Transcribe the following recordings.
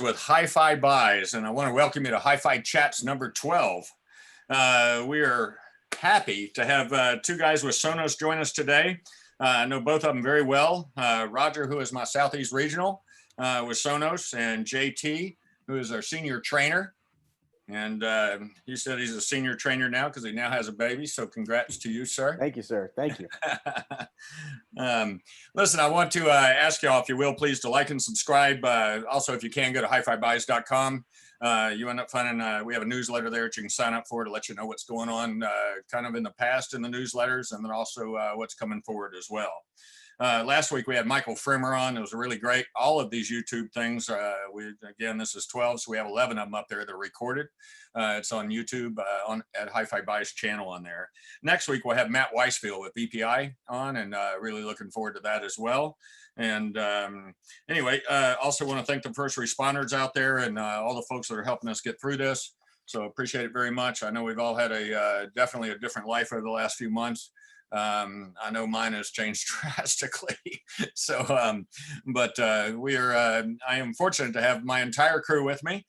with HiFi Buys, and I want to welcome you to HiFi Chats number 12. We are happy to have two guys with Sonos join us today. I know both of them very well. Roger, who is my Southeast Regional with Sonos, and JT, who is our senior trainer. And he said he's a senior trainer now because he now has a baby. So congrats to you, sir. Thank you, sir. Thank you. Listen, I want to ask y'all, if you will, please to like and subscribe. Also, if you can, go to hifibuys.com. You end up finding, we have a newsletter there that you can sign up for to let you know what's going on kind of in the past in the newsletters, and then also what's coming forward as well. Last week we had Michael Frimmer on. It was really great. All of these YouTube things, again, this is 12, so we have 11 of them up there that are recorded. It's on YouTube at HiFi Buys channel on there. Next week we'll have Matt Weisfield with BPI on, and really looking forward to that as well. And anyway, also want to thank the first responders out there and all the folks that are helping us get through this. So appreciate it very much. I know we've all had definitely a different life over the last few months. I know mine has changed drastically. So, I am fortunate to have my entire crew with me.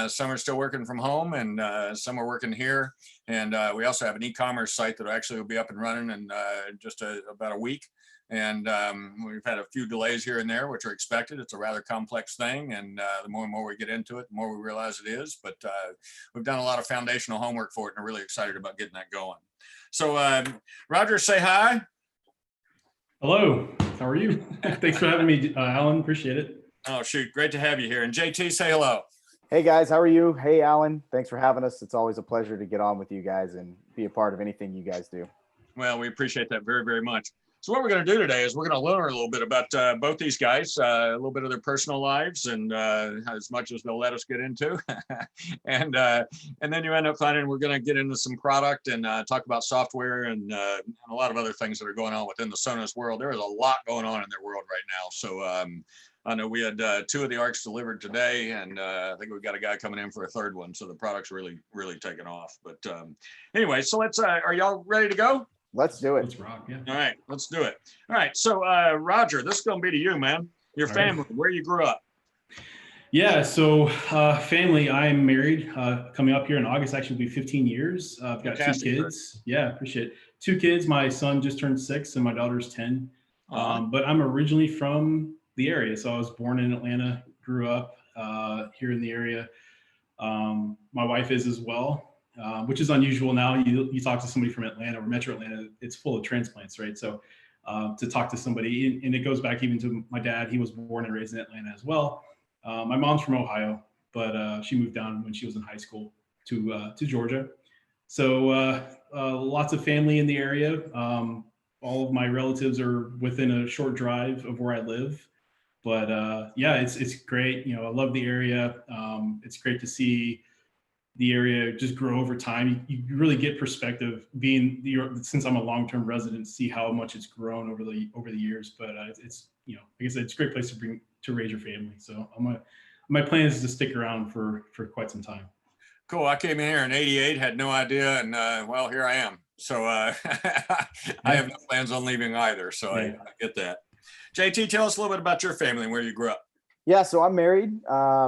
Some are still working from home, and some are working here. And we also have an e-commerce site that actually will be up and running in just about a week. And we've had a few delays here and there, which are expected. It's a rather complex thing, and the more and more we get into it, the more we realize it is. But we've done a lot of foundational homework for it, and are really excited about getting that going. So Roger, say hi. Hello, how are you? Thanks for having me, Alan, appreciate it. Oh, shoot, great to have you here. And JT, say hello. Hey guys, how are you? Hey Alan, thanks for having us. It's always a pleasure to get on with you guys and be a part of anything you guys do. Well, we appreciate that very, very much. So what we're going to do today is we're going to learn a little bit about both these guys, a little bit of their personal lives, and as much as they'll let us get into. and then you end up finding we're going to get into some product and talk about software and a lot of other things that are going on within the Sonos world. There is a lot going on in their world right now. So I know we had 2 of the ARCs delivered today, and I think we've got a guy coming in for a 3rd one. So the product's really, really taking off. But anyway, so let's, are y'all ready to go? Let's do it. Let's rock, yeah. All right, let's do it. All right, so Roger, this is going to be to you, man. Your family, where you grew up. Yeah, so family, I'm married, coming up here in August, actually will be 15 years. I've got Fantastic, 2 kids. Yeah, appreciate it. 2 kids, my son just turned 6 and my daughter's 10. But I'm originally from the area. So I was born in Atlanta, grew up here in the area. My wife is as well. Which is unusual now. You talk to somebody from Atlanta or Metro Atlanta, it's full of transplants, right? So to talk to somebody, and it goes back even to my dad. He was born and raised in Atlanta as well. My mom's from Ohio, but she moved down when she was in high school to Georgia. So lots of family in the area. All of my relatives are within a short drive of where I live. But yeah, it's great. You know, I love the area. It's great to see the area just grow over time. You really get perspective since I'm a long-term resident, see how much it's grown over the years. But it's, you know, like I said, it's a great place to raise your family. So my plan is to stick around for quite some time. Cool. I came in here in '88, had no idea, and well, here I am. So I have no plans on leaving either. So yeah. I get that. JT, tell us a little bit about your family and where you grew up. Yeah, so I'm married.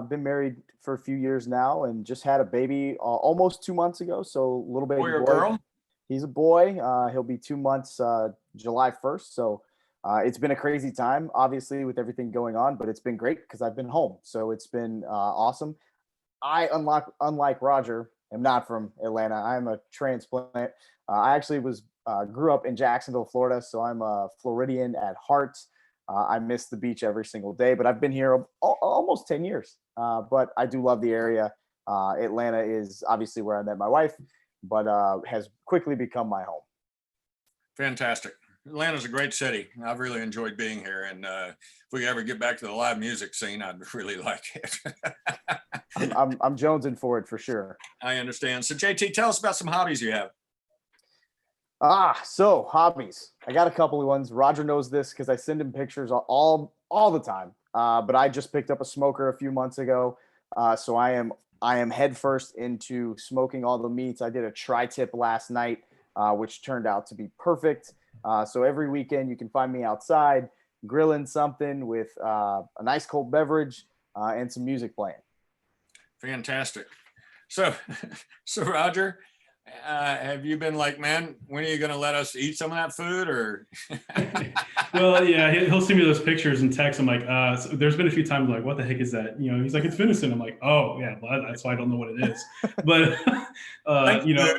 Been married for a few years now, and just had a baby almost 2 months ago. So a little baby boy or girl? He's a boy. He'll be 2 months July 1st. So it's been a crazy time, obviously, with everything going on, but it's been great because I've been home. So it's been awesome. I, unlike Roger, am not from Atlanta. I'm a transplant. I actually grew up in Jacksonville, Florida. So I'm a Floridian at heart. I miss the beach every single day, but I've been here almost 10 years. But I do love the area. Atlanta is obviously where I met my wife, but has quickly become my home. Fantastic. Atlanta's a great city. I've really enjoyed being here. And if we ever get back to the live music scene, I'd really like it. I'm jonesing for it for sure. I understand. So JT, tell us about some hobbies you have. So hobbies. I got a couple of ones. Roger knows this because I send him pictures all the time. But I just picked up a smoker a few months ago. So I am headfirst into smoking all the meats. I did a tri-tip last night, which turned out to be perfect. So every weekend you can find me outside grilling something with a nice cold beverage, and some music playing. Fantastic. So, so Roger, have you been like, man, when are you going to let us eat some of that food? Or Well, yeah, he'll send me those pictures and text. I'm like, so there's been a few times like, what the heck is that? You know, he's like, it's venison. I'm like, oh yeah, well, that's why I don't know what it is. But you know,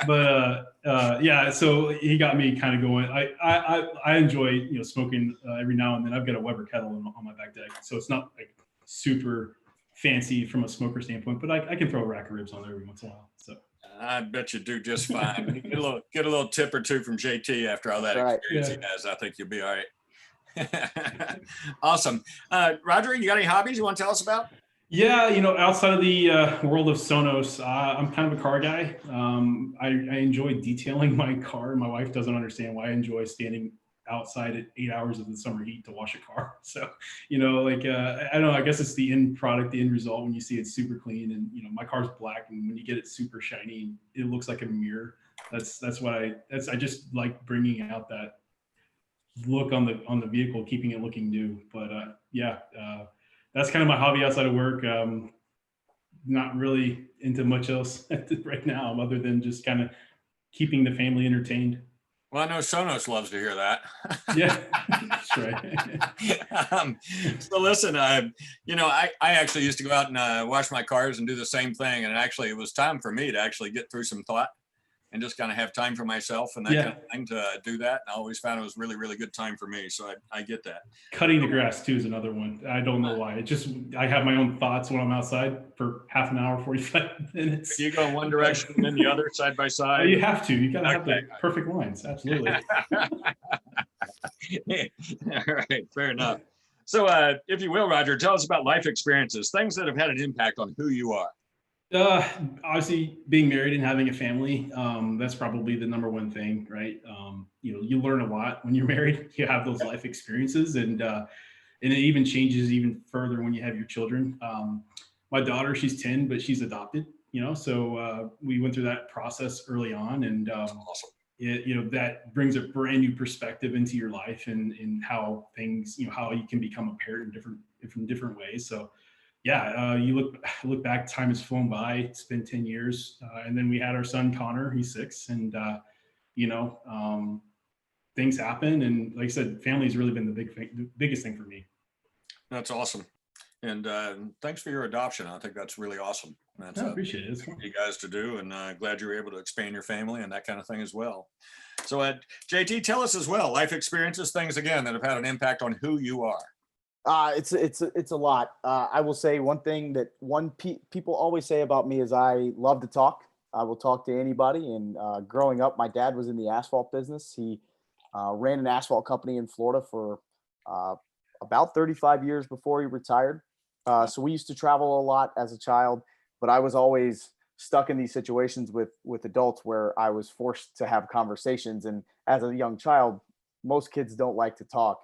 but yeah, so he got me kind of going. I enjoy, you know, smoking every now and then. I've got a Weber kettle on my back deck, so it's not like super fancy from a smoker standpoint, but I can throw a rack of ribs on there every once in a while. So I bet you do just fine. Get a little tip or two from JT after all that experience he has. I think you'll be all right. Awesome. Roger, you got any hobbies you want to tell us about? Yeah, you know, outside of the world of Sonos, I'm kind of a car guy. I enjoy detailing my car. My wife doesn't understand why I enjoy standing outside at 8 hours of the summer heat to wash a car. So, you know, like, I don't know, I guess it's the end product, the end result when you see it super clean. And, you know, my car's black, and when you get it super shiny, it looks like a mirror. That's what I just like bringing out that look on the vehicle, keeping it looking new. But yeah, that's kind of my hobby outside of work. Not really into much else right now, other than just kind of keeping the family entertained. Well, I know Sonos loves to hear that. Yeah, that's right. So listen, you know, I actually used to go out and wash my cars and do the same thing. And actually, it was time for me to actually get through some thought and just kind of have time for myself and that kind of thing to do that. And I always found it was really, really good time for me. So I get that. Cutting the grass too is another one. I don't know why. It just, I have my own thoughts when I'm outside for half an hour, 45 minutes. You go in one direction and then the other side by side. You have to. You got to have the perfect lines. Absolutely. All right, fair enough. So if you will, Roger, tell us about life experiences, things that have had an impact on who you are. Obviously being married and having a family, that's probably the number one thing, right? You know, you learn a lot when you're married. You have those life experiences, and it even changes even further when you have your children. My daughter, she's 10, but she's adopted, you know, so we went through that process early on, and Awesome. you know, that brings a brand new perspective into your life, and how things, you know, how you can become a parent in different ways. So yeah, you look back, time has flown by. It's been 10 years. And then we had our son, Connor, he's 6. And, you know, things happen. And like I said, family's really been the biggest thing for me. That's awesome. And thanks for your adoption. I think that's really awesome. That's I appreciate it. It's for you guys to do. And glad you were able to expand your family and that kind of thing as well. So JT, tell us as well, life experiences, things again that have had an impact on who you are. It's a lot. I will say one thing that people always say about me is I love to talk. I will talk to anybody. And growing up, my dad was in the asphalt business. He ran an asphalt company in Florida for about 35 years before he retired. So we used to travel a lot as a child, but I was always stuck in these situations with adults where I was forced to have conversations. And as a young child, most kids don't like to talk.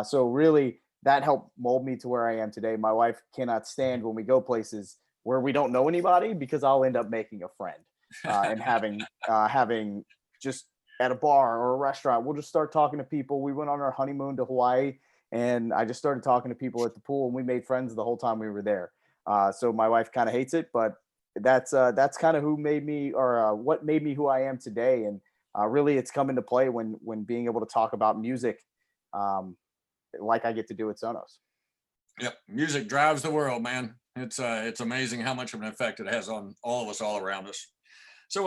So really, that helped mold me to where I am today. My wife cannot stand when we go places where we don't know anybody, because I'll end up making a friend and having just at a bar or a restaurant, we'll just start talking to people. We went on our honeymoon to Hawaii, and I just started talking to people at the pool, and we made friends the whole time we were there. So my wife kind of hates it, but that's kind of who made me, or what made me who I am today. And really, it's come into play when being able to talk about music. Like I get to do at Sonos. Yep, music drives the world, man. It's amazing how much of an effect it has on all of us, all around us. So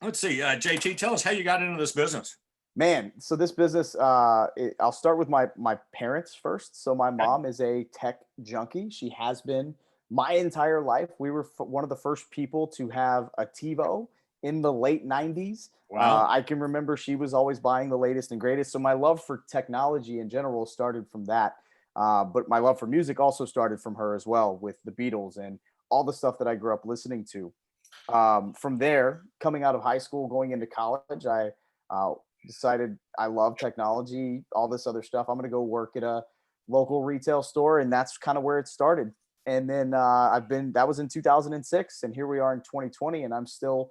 let's see, JT, tell us how you got into this business. Man, so this business, I'll start with my parents first. So my mom is a tech junkie. She has been my entire life. We were one of the first people to have a TiVo in the late 90s. Wow. I can remember she was always buying the latest and greatest. So my love for technology in general started from that. But my love for music also started from her as well, with the Beatles and all the stuff that I grew up listening to. From there, coming out of high school, going into college, I decided I love technology, all this other stuff. I'm going to go work at a local retail store. And that's kind of where it started. And then that was in 2006. And here we are in 2020. And I'm still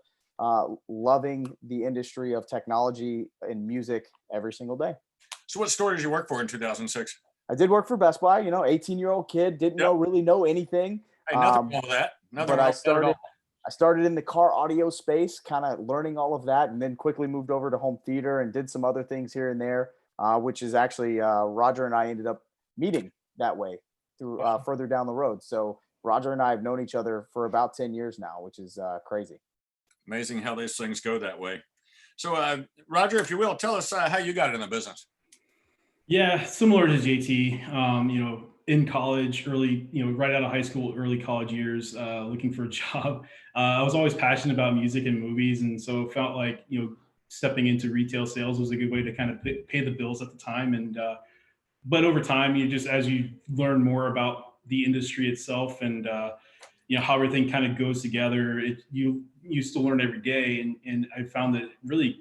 loving the industry of technology and music every single day. So what store did you work for in 2006? I did work for Best Buy, 18-year-old kid, didn't Yep. really know anything. Hey, nothing wrong with that. Nothing But wrong I with that at all. started in the car audio space, kind of learning all of that, and then quickly moved over to home theater and did some other things here and there, which is actually Roger and I ended up meeting that way through further down the road. So Roger and I have known each other for about 10 years now, which is crazy. Amazing how these things go that way. So, Roger, if you will, tell us how you got in the business. Yeah, similar to JT. In college, early, right out of high school, early college years, looking for a job. I was always passionate about music and movies, and so felt like stepping into retail sales was a good way to kind of pay the bills at the time. And but over time, as you learn more about the industry itself and how everything kind of goes together, you used to learn every day, and I found that really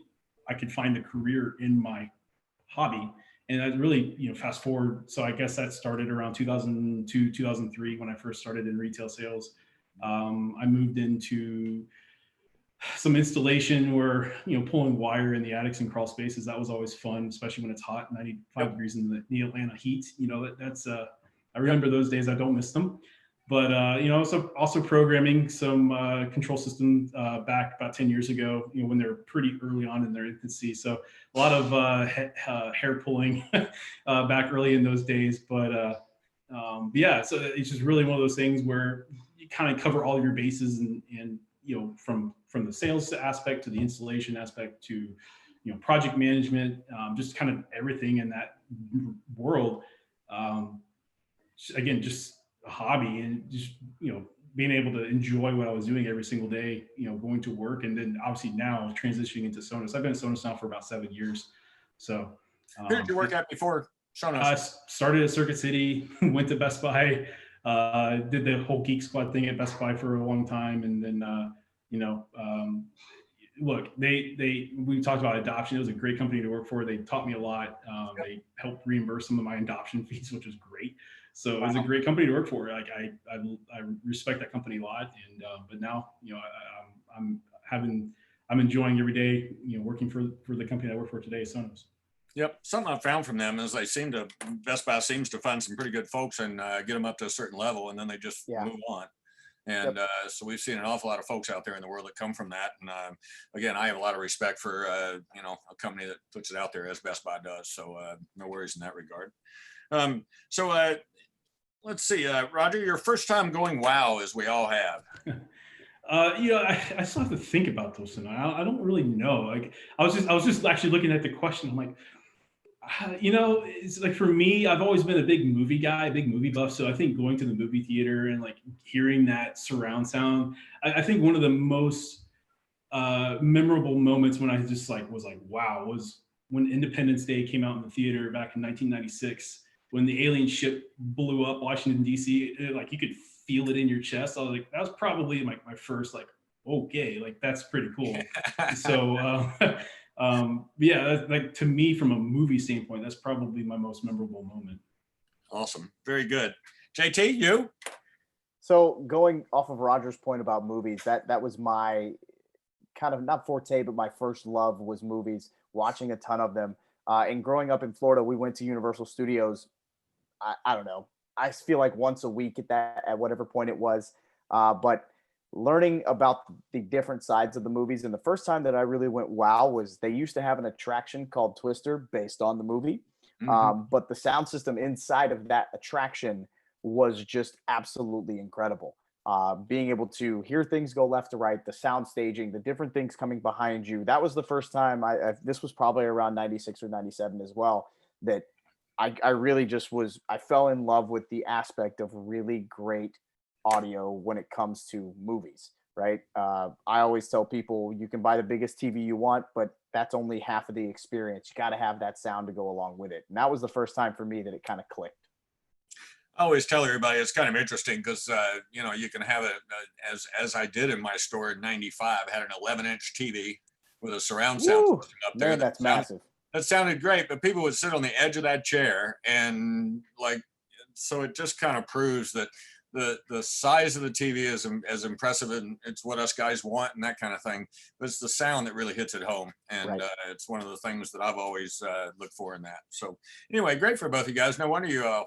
I could find a career in my hobby. And I really, fast forward. So I guess that started around 2002, 2003 when I first started in retail sales. I moved into some installation where, pulling wire in the attics and crawl spaces. That was always fun, especially when it's hot, 95 degrees in the Atlanta heat. I remember those days. I don't miss them. But also programming some control system back about 10 years ago, when they're pretty early on in their infancy. So a lot of hair pulling back early in those days. But yeah, so it's just really one of those things where you kind of cover all of your bases, and from the sales aspect to the installation aspect to project management, just kind of everything in that world. Again, just a hobby, and just being able to enjoy what I was doing every single day, going to work, and then obviously now transitioning into Sonos. I've been at Sonos now for about 7 years. So Who did you work at before Sonos? I started at Circuit City, went to Best Buy, did the whole Geek Squad thing at Best Buy for a long time, and then look, we talked about adoption. It was a great company to work for. They taught me a lot. They helped reimburse some of my adoption fees, which was great. So it was a great company to work for. Like I respect that company a lot. And but now I'm enjoying every day. Working for the company I work for today, Sonos. Yep. Something I found from them is Best Buy seems to find some pretty good folks and get them up to a certain level, and then they just move on. And so we've seen an awful lot of folks out there in the world that come from that. And again, I have a lot of respect for a company that puts it out there as Best Buy does. So no worries in that regard. Let's see, Roger, your first time going WoW, as we all have. I still have to think about those, and I don't really know. Like I was just actually looking at the question. I'm like, it's like, for me, I've always been a big movie guy, big movie buff. So I think going to the movie theater and like hearing that surround sound, I think one of the most memorable moments when I just was like, wow, was when Independence Day came out in the theater back in 1996, when the alien ship blew up Washington, D.C. Like you could feel it in your chest. I was like, that was probably my first, like, okay, like that's pretty cool. So yeah, like to me, from a movie standpoint, that's probably my most memorable moment. Awesome. Very good. JT, you? So going off of Roger's point about movies, that was my kind of, not forte, but my first love was movies, watching a ton of them. And growing up in Florida, we went to Universal Studios. I don't know. I feel like once a week at whatever point it was. But learning about the different sides of the movies, and the first time that I really went wow was they used to have an attraction called Twister based on the movie. But the sound system inside of that attraction was just absolutely incredible. Being able to hear things go left to right, the sound staging, the different things coming behind you. That was the first time this was probably around 96 or 97 as well, that I really just I fell in love with the aspect of really great audio when it comes to movies, right? I always tell people you can buy the biggest TV you want, but that's only half of the experience. You got to have that sound to go along with it. And that was the first time for me that it kind of clicked. I always tell everybody it's kind of interesting because, you can have it as I did in my store in 95, had an 11-inch TV with a surround sound system up there. Man, that's massive. That sounded great, but people would sit on the edge of that chair, and so it just kind of proves that the size of the TV is as impressive, and it's what us guys want and that kind of thing. But it's the sound that really hits it home, and Right. it's one of the things that I've always looked for in that. So anyway, great for both of you guys. No wonder you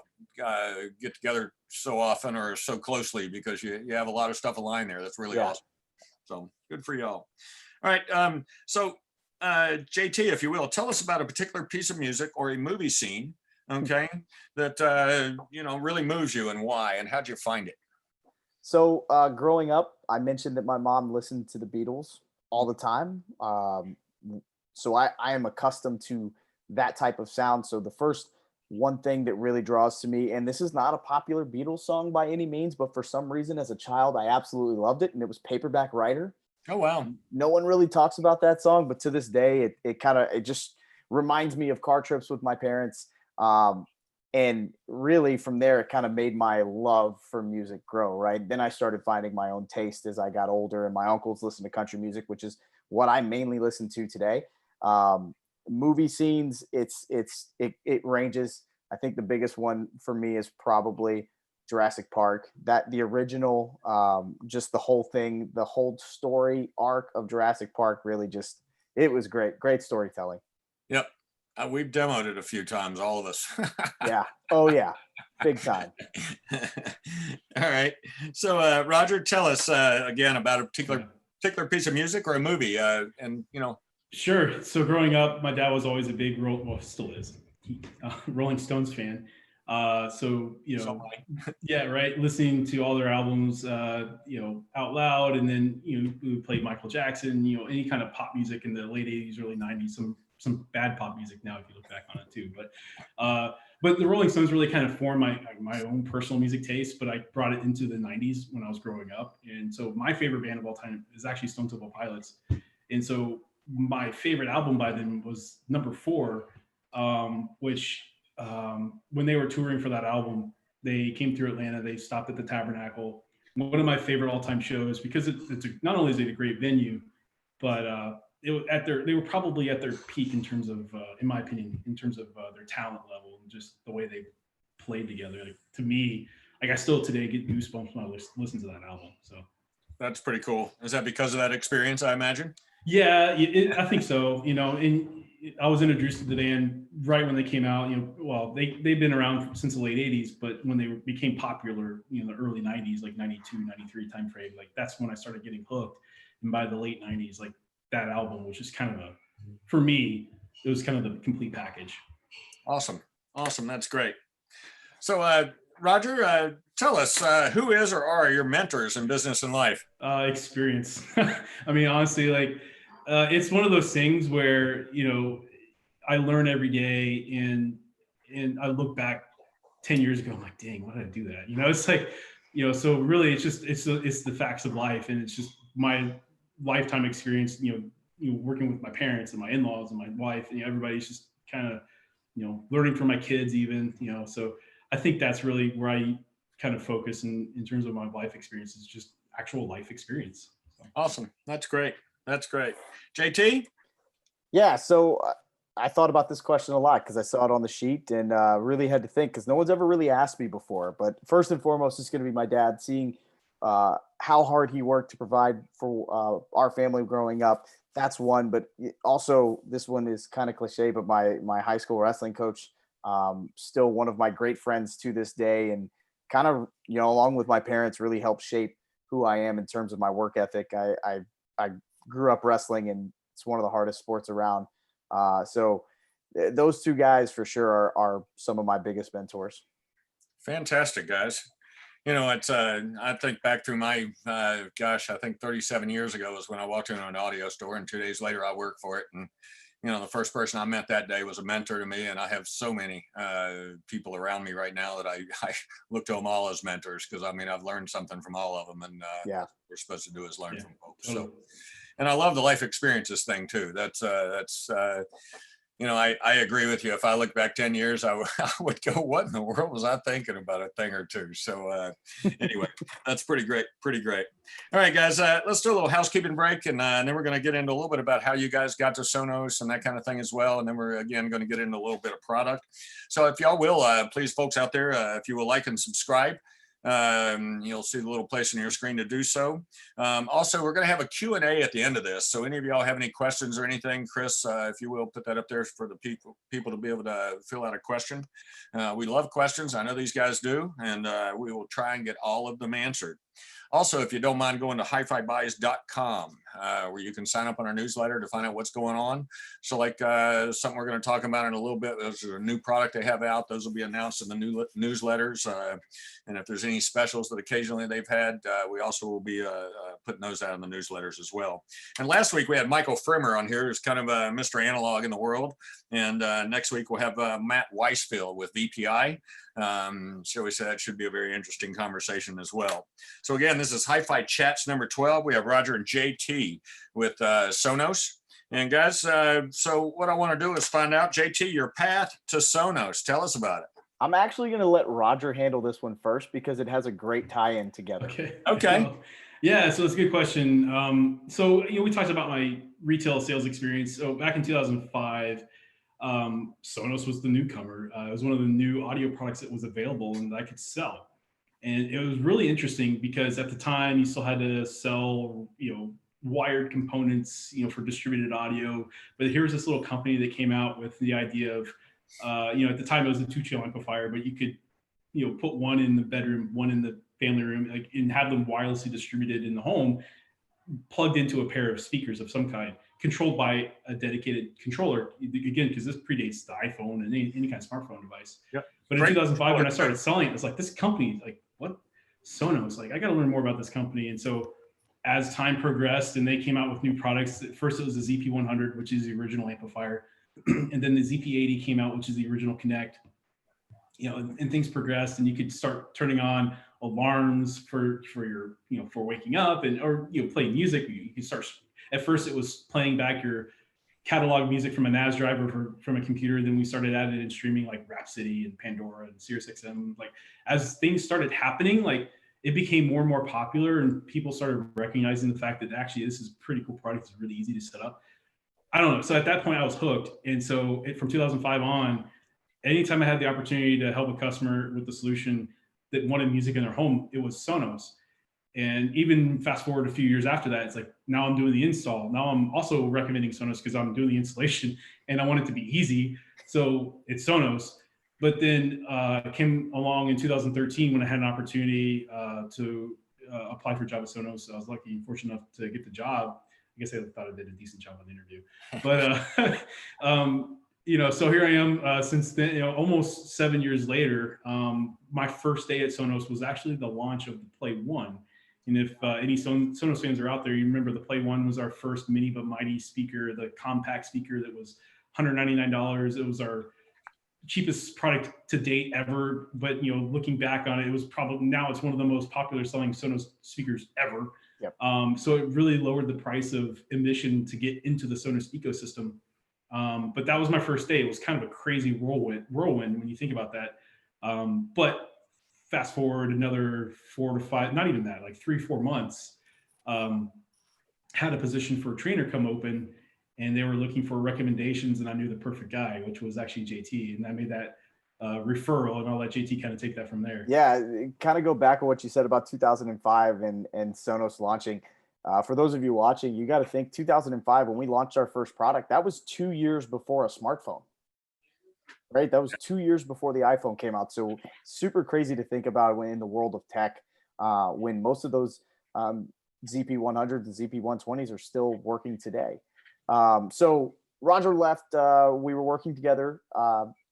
get together so often or so closely, because you have a lot of stuff aligned there. That's really Yeah. awesome. So good for y'all. All right. So JT, if you will, tell us about a particular piece of music or a movie scene, okay, that really moves you, and why, and how'd you find it? So growing up, I mentioned that my mom listened to the Beatles all the time. So I am accustomed to that type of sound. So the first one thing that really draws to me, and this is not a popular Beatles song by any means, but for some reason as a child, I absolutely loved it, and it was Paperback Writer. Oh, wow. No one really talks about that song, but to this day, it just reminds me of car trips with my parents. And really from there, it kind of made my love for music grow, right? Then I started finding my own taste as I got older, and my uncles listened to country music, which is what I mainly listen to today. Um, Movie scenes, it ranges. I think the biggest one for me is probably Jurassic Park. That the original, just the whole thing, the whole story arc of Jurassic Park really just it was great, great storytelling. Yep. We've demoed it a few times, all of us. Yeah. Oh yeah. Big time. All right. So, Roger, tell us again about a Yeah. particular piece of music or a movie, and Sure. So growing up, my dad was always a big still is, Rolling Stones fan. So so yeah, right. Listening to all their albums, out loud, and then we played Michael Jackson. Any kind of pop music in the late '80s, early '90s. Some bad pop music now, if you look back on it too. But the Rolling Stones really kind of formed my own personal music taste. But I brought it into the '90s when I was growing up, and so my favorite band of all time is actually Stone Temple Pilots. And so my favorite album by them was number 4, which when they were touring for that album, they came through Atlanta. They stopped at the Tabernacle, one of my favorite all-time shows, because not only is it a great venue, but they were probably at their peak in terms of, in my opinion, in terms of their talent level and just the way they played together. Like, to me, like I still today get goosebumps when I listen to that album. So that's pretty cool. Is that because of that experience, I imagine? yeah, I think so. And I was introduced to the band right when they came out. Well, they've been around since the late '80s, but when they became popular, the early '90s, like '92, '93 timeframe, like that's when I started getting hooked. And by the late '90s, like that album was just kind of for me, it was kind of the complete package. Awesome. That's great. So, Roger, tell us who is or are your mentors in business and life? Experience. I mean, honestly, like it's one of those things where I learn every day, and I look back 10 years ago, I'm like, dang, why did I do that? It's like, so really it's the facts of life, and it's just my lifetime experience, working with my parents and my in-laws and my wife, and everybody's just kind of, learning from my kids even, so I think that's really where I kind of focus in terms of my life experiences, just actual life experience. So. Awesome. That's great. JT? Yeah. So I thought about this question a lot because I saw it on the sheet, and really had to think, because no one's ever really asked me before. But first and foremost, it's going to be my dad, seeing how hard he worked to provide for our family growing up. That's one. But also, this one is kind of cliche, but my high school wrestling coach, still one of my great friends to this day, and kind of, along with my parents, really helped shape who I am in terms of my work ethic. I grew up wrestling, and it's one of the hardest sports around. So those two guys for sure are some of my biggest mentors. Fantastic, guys. It's I think back through my I think 37 years ago was when I walked into an audio store, and 2 days later I worked for it. And the first person I met that day was a mentor to me, and I have so many people around me right now that I look to them all as mentors, because I've learned something from all of them, and Yeah. what we're supposed to do is learn from folks. Totally. So, and I love the life experiences thing too. That's I agree with you. If I look back 10 years, I would go, what in the world was I thinking about a thing or two? So anyway, that's pretty great. All right, guys, let's do a little housekeeping break, and then we're going to get into a little bit about how you guys got to Sonos and that kind of thing as well. And then we're, again, going to get into a little bit of product. So if y'all will, please, folks out there, if you will like and subscribe, You'll see the little place on your screen to do so. Also, we're going to have a Q&A at the end of this. So any of y'all have any questions or anything, Chris, if you will, put that up there for the people to be able to fill out a question. We love questions. I know these guys do, and we will try and get all of them answered. Also, if you don't mind going to HiFiBuys.com, where you can sign up on our newsletter to find out what's going on. So like something we're going to talk about in a little bit, there's a new product they have out. Those will be announced in the new newsletters. And if there's any specials that occasionally they've had, we also will be putting those out in the newsletters as well. And last week we had Michael Frimmer on here, who's kind of a Mr. Analog in the world. And next week we'll have Matt Weisfield with VPI. So we said that should be a very interesting conversation as well. So again, this is Hi-Fi Chats number 12. We have Roger and JT with Sonos. And guys, so what I want to do is find out, JT, your path to Sonos. Tell us about it. I'm actually going to let Roger handle this one first because it has a great tie-in together. Okay. Yeah, so it's a good question. So we talked about my retail sales experience. So back in 2005, Sonos was the newcomer. It was one of the new audio products that was available and that I could sell. And it was really interesting because at the time you still had to sell, wired components, for distributed audio. But here's this little company that came out with the idea of, at the time it was a 2-channel amplifier, but you could, put one in the bedroom, one in the family room, and have them wirelessly distributed in the home, plugged into a pair of speakers of some kind, controlled by a dedicated controller. Again, because this predates the iPhone and any kind of smartphone device. Yep. But in 2005, when I started selling it, it's like, this company, like, what? Sonos, like, I got to learn more about this company. And so as time progressed and they came out with new products, at first it was the ZP100, which is the original amplifier. And then the ZP80 came out, which is the original Connect. And things progressed, and you could start turning on alarms for your, for waking up or playing music. You could start. At first, it was playing back your catalog music from a NAS drive or from a computer. Then we started adding in streaming like Rhapsody and Pandora and SiriusXM. Like as things started happening, like it became more and more popular, and people started recognizing the fact that actually this is a pretty cool product. It's really easy to set up. I don't know. So at that point, I was hooked, and so from 2005 on, anytime I had the opportunity to help a customer with the solution that wanted music in their home, it was Sonos. And even fast forward a few years after that, it's like, now I'm doing the install. Now I'm also recommending Sonos because I'm doing the installation and I want it to be easy. So it's Sonos. But then came along in 2013 when I had an opportunity to apply for a job at Sonos. So I was lucky, fortunate enough to get the job. I guess I thought I did a decent job on the interview. But so here I am since then, almost 7 years later. My first day at Sonos was actually the launch of the Play One. And if any Sonos fans are out there, you remember the Play One was our first mini but mighty speaker, the compact speaker that was $199. It was our cheapest product to date ever. But looking back on it, it was probably, now it's one of the most popular selling Sonos speakers ever. Yep. So it really lowered the price of admission to get into the Sonos ecosystem. But that was my first day. It was kind of a crazy whirlwind when you think about that. But fast forward another 4 to 5, not even that, like 3-4 months, had a position for a trainer come open, and they were looking for recommendations, and I knew the perfect guy, which was actually JT. And I made that referral, and I'll let JT kind of take that from there. Yeah, kind of go back to what you said about 2005 and Sonos launching. For those of you watching, you got to think 2005, when we launched our first product, that was 2 years before a smartphone, right? That was 2 years before the iPhone came out. So super crazy to think about when in the world of tech, when most of those ZP100s and ZP120s are still working today. So Roger left, we were working together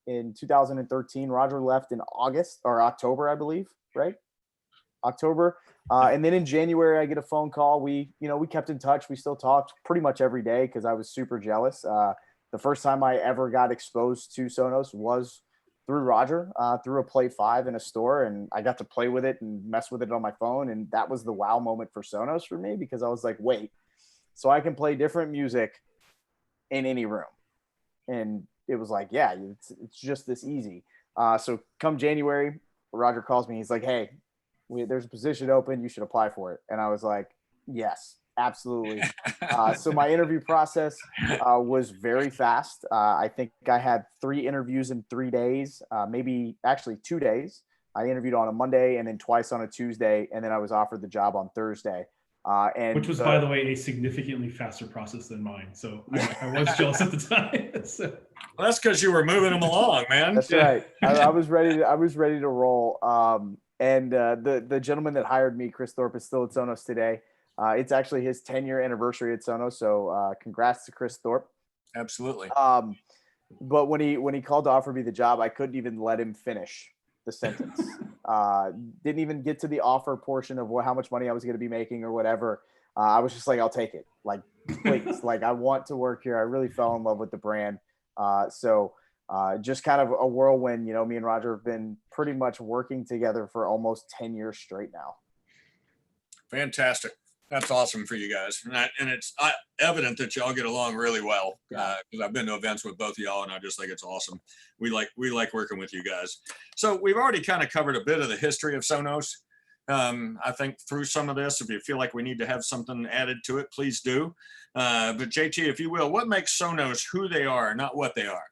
in 2013. Roger left in August or October, I believe, right? October. And then in January, I get a phone call. We kept in touch. We still talked pretty much every day because I was super jealous. The first time I ever got exposed to Sonos was through Roger, through a Play 5 in a store. And I got to play with it and mess with it on my phone. And that was the wow moment for Sonos for me, because I was like, wait, so I can play different music in any room. And it was like, yeah, it's just this easy. So come January, Roger calls me. He's like, hey, there's a position open. You should apply for it. And I was like, yes, absolutely. So my interview process was very fast. I think I had 3 interviews in 3 days, maybe actually 2 days. I interviewed on a Monday and then twice on a Tuesday, and then I was offered the job on Thursday. And which was, by the way, a significantly faster process than mine. So I was jealous at the time. So. Well, that's because you were moving them along, man. That's right. I was ready to roll. And the gentleman that hired me, Chris Thorpe, is still at Sonos today. It's actually his 10-year anniversary at Sonos. So congrats to Chris Thorpe. Absolutely. But when he called to offer me the job, I couldn't even let him finish the sentence. Didn't even get to the offer portion of how much money I was going to be making or whatever. I was just like, I'll take it. Like, please, like, I want to work here. I really fell in love with the brand. So just kind of a whirlwind, you know, me and Roger have been pretty much working together for almost 10 years straight now. Fantastic. That's awesome for you guys. And it's evident that y'all get along really well, because I've been to events with both of y'all and I just think it's awesome. We like working with you guys. So we've already kind of covered a bit of the history of Sonos. I think through some of this, if you feel like we need to have something added to it, please do. But JT, if you will, what makes Sonos who they are, not what they are?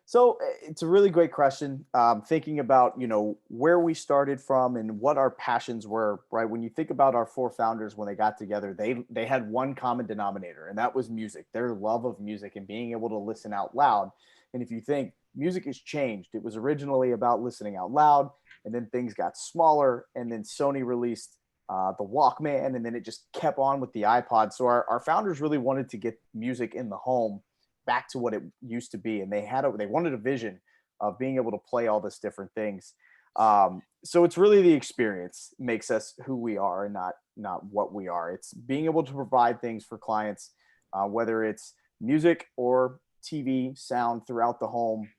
So it's a really great question. Thinking about, you know, where we started from and what our passions were, right? When you think about our four founders, when they got together, they had one common denominator, and that was music, their love of music and being able to listen out loud. And if you think music has changed, it was originally about listening out loud, and then things got smaller, and then Sony released the Walkman, and then it just kept on with the iPod. So our founders really wanted to get music in the home back to what it used to be. And they wanted a vision of being able to play all this different things. So it's really the experience makes us who we are and not what we are. It's being able to provide things for clients, whether it's music or TV sound throughout the home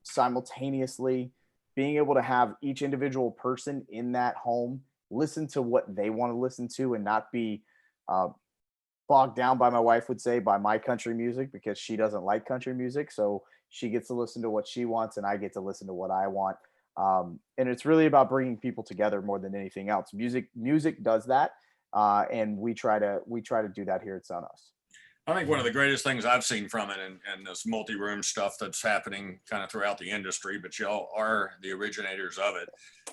simultaneously, being able to have each individual person in that home listen to what they want to listen to and not be, bogged down, by my wife would say, by my country music, because she doesn't like country music. So she gets to listen to what she wants and I get to listen to what I want. And it's really about bringing people together more than anything else. Music does that. And we try to do that here at Sonos. I think one of the greatest things I've seen from it and this multi-room stuff that's happening kind of throughout the industry, but y'all are the originators of it.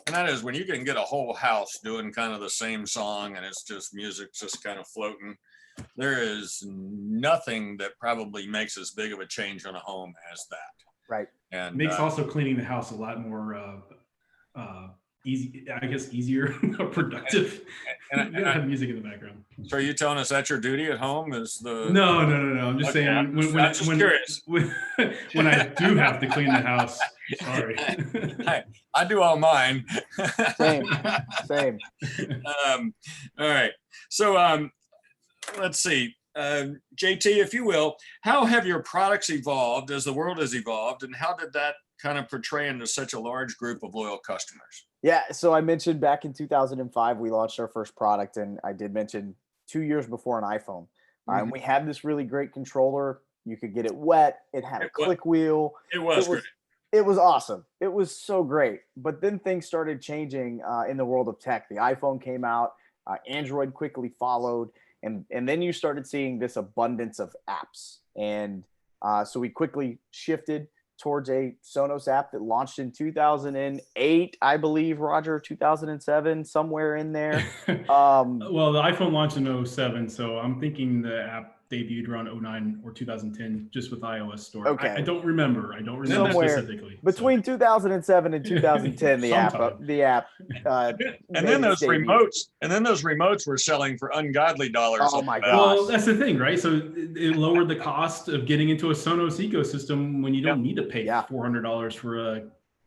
And that is when you can get a whole house doing kind of the same song and it's just music just kind of floating. There is nothing that probably makes as big of a change on a home as that. Right. And makes also cleaning the house a lot more easy, I guess, easier, productive. And you gotta have music in the background. So are you telling us that's your duty at home? Is the No. I'm just saying I'm just curious. When I do have to clean the house. Sorry. I do all mine. Same. All right. So let's see, JT, if you will, how have your products evolved as the world has evolved, and how did that kind of portray into such a large group of loyal customers? Yeah, so I mentioned back in 2005, we launched our first product, and I did mention 2 years before an iPhone. And we had this really great controller. You could get it wet. It had a click wheel. It was great. It was awesome. It was so great. But then things started changing in the world of tech. The iPhone came out. Android quickly followed. And then you started seeing this abundance of apps. And so we quickly shifted towards a Sonos app that launched in 2008, I believe, Roger, 2007, somewhere in there. Well, the iPhone launched in 2007, so I'm thinking the app debuted around 2009 or 2010, just with iOS store. Okay. I don't remember. Somewhere specifically. Between 2007 and 2010, the app. And then those remotes were selling for ungodly dollars. Oh my gosh. Well, that's the thing, right? So it lowered the cost of getting into a Sonos ecosystem when you don't need to pay $400 for a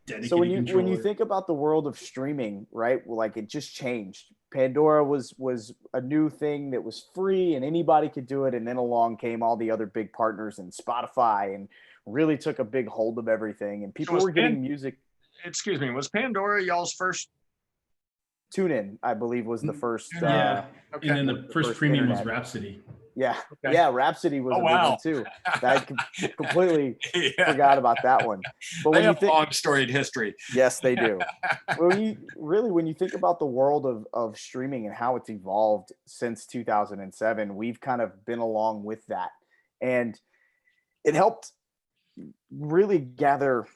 dedicated controller. So when you think about the world of streaming, right? Well, like it just changed. Pandora was a new thing that was free and anybody could do it. And then along came all the other big partners and Spotify and really took a big hold of everything. And people were getting music. Excuse me, was Pandora y'all's first? TuneIn, I believe, was the first. Okay. And then the first premium internet was Rhapsody. Yeah. Okay. Yeah. Rhapsody was a big one too. I completely forgot about that one. But they have long storied history. Yes, they do. When you think about the world of streaming and how it's evolved since 2007, we've kind of been along with that. And it helped really gather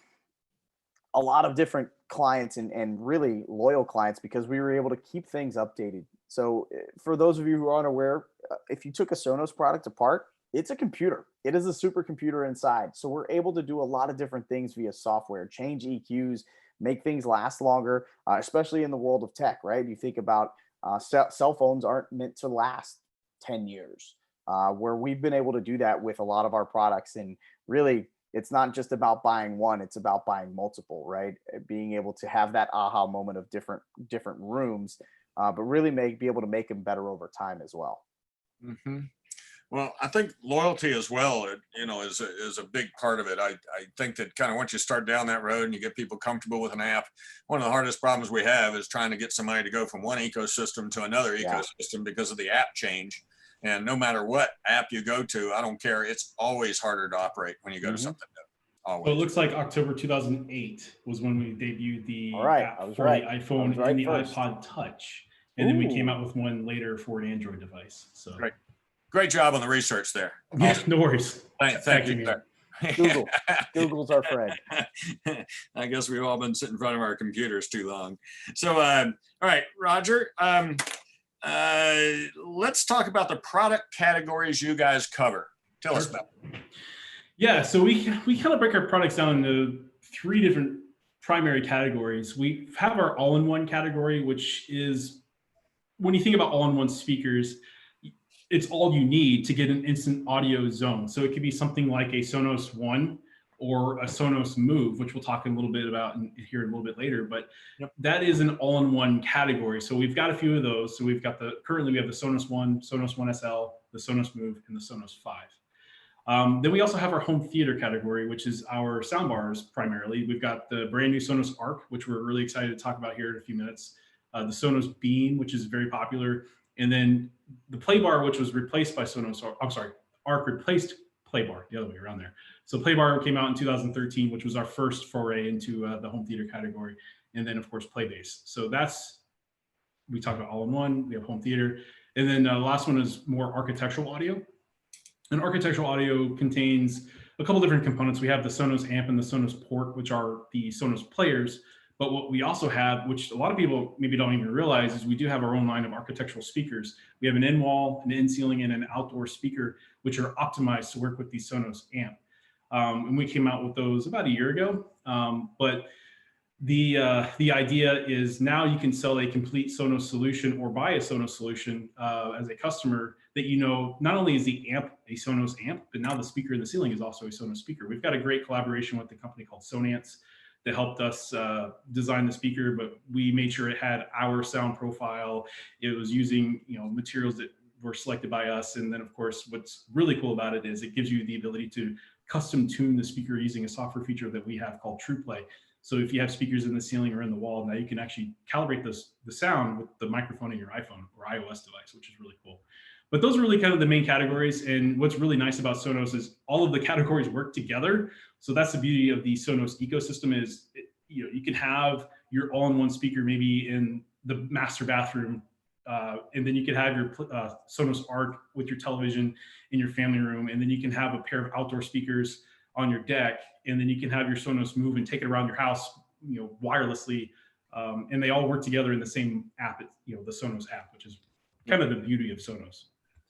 a lot of different clients and really loyal clients because we were able to keep things updated. So for those of you who are unaware, if you took a Sonos product apart, it's a computer. It is a supercomputer inside. So we're able to do a lot of different things via software, change EQs, make things last longer, especially in the world of tech, right? You think about cell phones aren't meant to last 10 years, where we've been able to do that with a lot of our products. And really, it's not just about buying one, it's about buying multiple, right? Being able to have that aha moment of different rooms, but really be able to make them better over time as well. Hmm. Well, I think loyalty as well, is a big part of it. I think that kind of once you start down that road and you get people comfortable with an app, one of the hardest problems we have is trying to get somebody to go from one ecosystem to another Yeah. ecosystem because of the app change. And no matter what app you go to, I don't care, it's always harder to operate when you go to Mhm. something new. So it Always. looks like October 2008 was when we debuted the All right, I app was for right. the I iPhone was right and the first. iPod Touch. And then we came Ooh. out with one later for an Android device. So Great. Great job on the research there. yeah, Awesome. no worries. Thank you, me. sir. Google. Google's our friend. I guess we've all been sitting in front of our computers too long. So, all right, Roger, let's talk about the product categories you guys cover. Tell us about it. Yeah, so we kind of break our products down into three different primary categories. We have our all-in-one category, which is when you think about all-in-one speakers, it's all you need to get an instant audio zone. So it could be something like a Sonos One or a Sonos Move, which we'll talk a little bit about here a little bit later, but Yep. that is an all-in-one category. So we've got a few of those. So we've got currently we have the Sonos One, Sonos One SL, the Sonos Move, and the Sonos 5. Then we also have our home theater category, which is our soundbars primarily. We've got the brand new Sonos ARC, which we're really excited to talk about here in a few minutes. The Sonos Beam, which is very popular. And then the Playbar, which was replaced by ARC replaced Playbar, the other way around there. So Playbar came out in 2013, which was our first foray into the home theater category. And then, of course, Playbase. So we talk about all-in-one, we have home theater. And then the last one is more architectural audio. And architectural audio contains a couple different components. We have the Sonos amp and the Sonos port, which are the Sonos players. But what we also have, which a lot of people maybe don't even realize, is we do have our own line of architectural speakers. We have an in-wall, an in-ceiling, and an outdoor speaker, which are optimized to work with the Sonos amp. And we came out with those about a year ago. But the idea is now you can sell a complete Sonos solution or buy a Sonos solution as a customer that not only is the amp a Sonos amp, but now the speaker in the ceiling is also a Sonos speaker. We've got a great collaboration with the company called Sonance that helped us design the speaker, but we made sure it had our sound profile. It was using materials that were selected by us. And then of course, what's really cool about it is it gives you the ability to custom tune the speaker using a software feature that we have called TruePlay. So if you have speakers in the ceiling or in the wall, now you can actually calibrate the sound with the microphone in your iPhone or iOS device, which is really cool. But those are really kind of the main categories. And what's really nice about Sonos is all of the categories work together. So that's the beauty of the Sonos ecosystem is, you can have your all-in-one speaker maybe in the master bathroom. And then you can have your Sonos ARC with your television in your family room. And then you can have a pair of outdoor speakers on your deck. And then you can have your Sonos Move and take it around your house, wirelessly. And they all work together in the same app, the Sonos app, which is kind of the beauty of Sonos.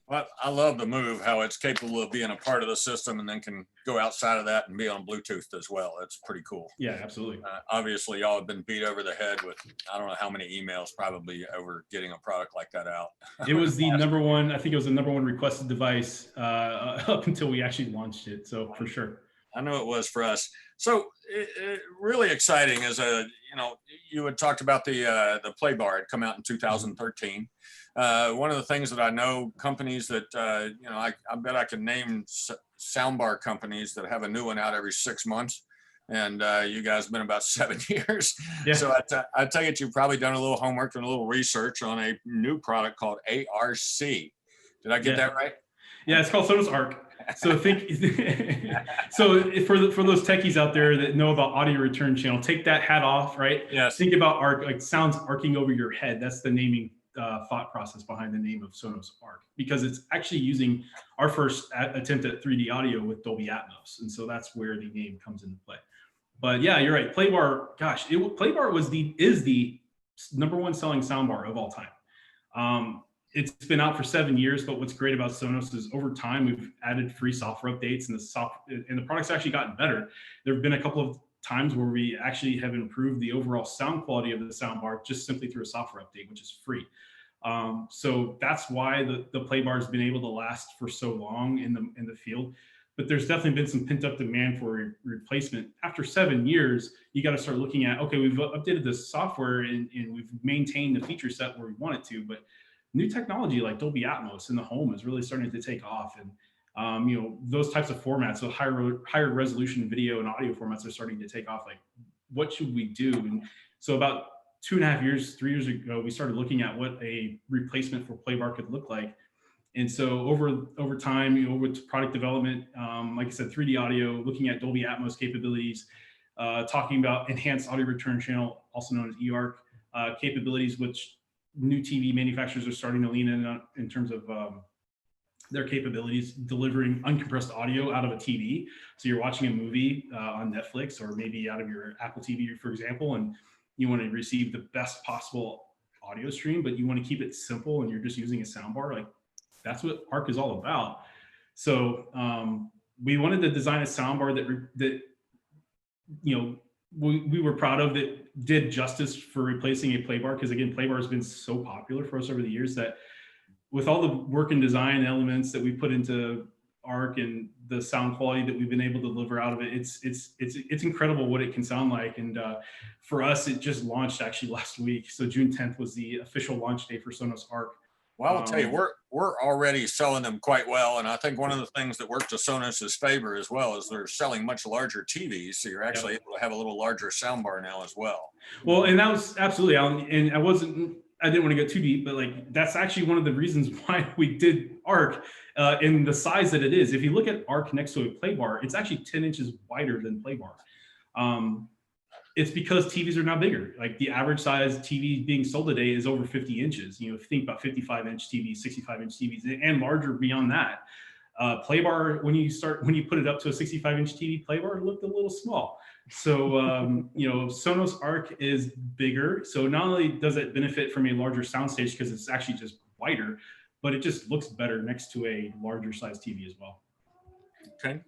Well, I love the Move, how it's capable of being a part of the system and then can go outside of that and be on Bluetooth as well. That's pretty cool. Yeah, absolutely. Obviously, y'all have been beat over the head with, I don't know how many emails probably over getting a product like that out. It was the number one, I think it was the number one requested device up until we actually launched it. So for sure. I know it was for us. So really exciting as you had talked about the Playbar had come out in 2013. One of the things that I know companies that, I bet I can name soundbar companies that have a new one out every 6 months. And you guys have been about 7 years. Yeah. So I tell you, you've probably done a little homework and a little research on a new product called ARC. Did I get that right? Yeah, it's called Sonos ARC. So for those techies out there that know about audio return channel, take that hat off, right? Yes. Think about ARC, like sounds arcing over your head. That's the naming thought process behind the name of Sonos ARC, because it's actually using our first attempt at 3D audio with Dolby Atmos. And so that's where the name comes into play. But yeah, you're right. Playbar, gosh, Playbar is the #1 selling soundbar of all time. It's been out for 7 years, but what's great about Sonos is over time we've added free software updates, and the product's actually gotten better. There have been a couple of times where we actually have improved the overall sound quality of the soundbar just simply through a software update, which is free. So that's why the Playbar has been able to last for so long in the field. But there's definitely been some pent up demand for replacement. After 7 years, you got to start looking at, okay, we've updated the software and we've maintained the feature set where we want it to, but new technology like Dolby Atmos in the home is really starting to take off. And those types of formats, so higher resolution video and audio formats are starting to take off. Like, what should we do? And so about 2.5 years, 3 years ago, we started looking at what a replacement for Playbar could look like. And so over time, with product development, like I said, 3D audio, looking at Dolby Atmos capabilities, talking about enhanced audio return channel, also known as EARC capabilities, which new TV manufacturers are starting to lean in terms of their capabilities, delivering uncompressed audio out of a TV. So you're watching a movie on Netflix or maybe out of your Apple TV, for example, and you want to receive the best possible audio stream, but you want to keep it simple and you're just using a soundbar. Like, that's what ARC is all about. So we wanted to design a soundbar that we were proud of, that did justice for replacing a Playbar, because again, Playbar has been so popular for us over the years that with all the work and design elements that we put into ARC and the sound quality that we've been able to deliver out of it, it's incredible what it can sound like. And for us, it just launched actually last week. So June 10th was the official launch day for Sonos ARC. Well, I'll tell you, we're already selling them quite well, and I think one of the things that worked to Sonos's favor as well is they're selling much larger TVs, so you're actually able to have a little larger soundbar now as well. Well, and that was absolutely, and I didn't want to go too deep, but like that's actually one of the reasons why we did ARC in the size that it is. If you look at ARC next to a Playbar, it's actually 10 inches wider than Playbar. It's because TVs are now bigger. Like the average size TV being sold today is over 50 inches. If you think about 55-inch TVs, 65-inch TVs, and larger beyond that. Playbar, when you put it up to a 65-inch TV, Playbar looked a little small. So, Sonos ARC is bigger. So not only does it benefit from a larger soundstage because it's actually just wider, but it just looks better next to a larger size TV as well. Okay,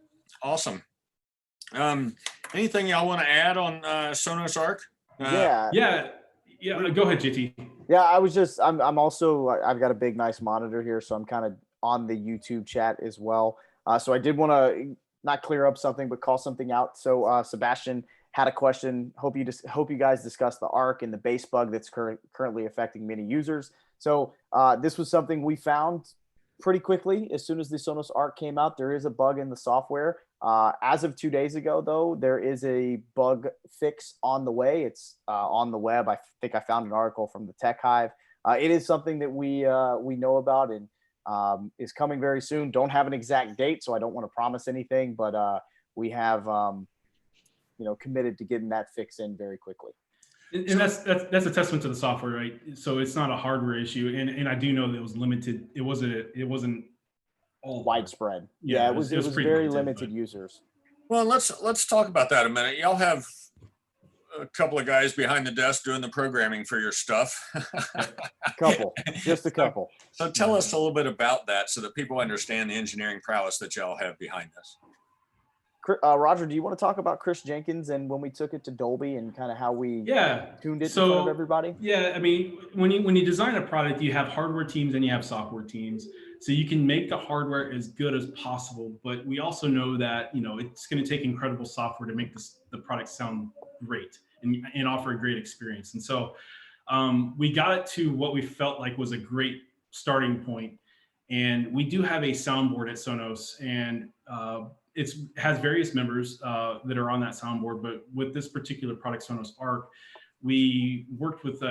awesome. Anything y'all want to add on Sonos ARC? Yeah. Go ahead, JT. Yeah, I'm also, I've got a big, nice monitor here, so I'm kind of on the YouTube chat as well. So I did want to not clear up something, but call something out. So Sebastian had a question. Hope you guys discuss the ARC and the bass bug that's currently affecting many users. So this was something we found pretty quickly as soon as the Sonos ARC came out. There is a bug in the software. As of 2 days ago, though, there is a bug fix on the way. It's on the web. I think I found an article from the Tech Hive. It is something that we know about and is coming very soon. Don't have an exact date, so I don't want to promise anything, but we have committed to getting that fix in very quickly. And that's a testament to the software, right? So it's not a hardware issue, and I do know that it was limited. It wasn't all widespread. Yeah, it was very limited users. Well, let's talk about that a minute. Y'all have a couple of guys behind the desk doing the programming for your stuff. Just a couple. So tell us a little bit about that so that people understand the engineering prowess that y'all have behind this. Roger, do you want to talk about Chris Jenkins and when we took it to Dolby and kind of how we tuned it in front of everybody? Yeah, I mean, when you design a product, you have hardware teams and you have software teams. So you can make the hardware as good as possible, but we also know that it's going to take incredible software to make the product sound great and offer a great experience. And so we got it to what we felt like was a great starting point. And we do have a soundboard at Sonos, and it has various members that are on that soundboard. But with this particular product, Sonos ARC, we worked with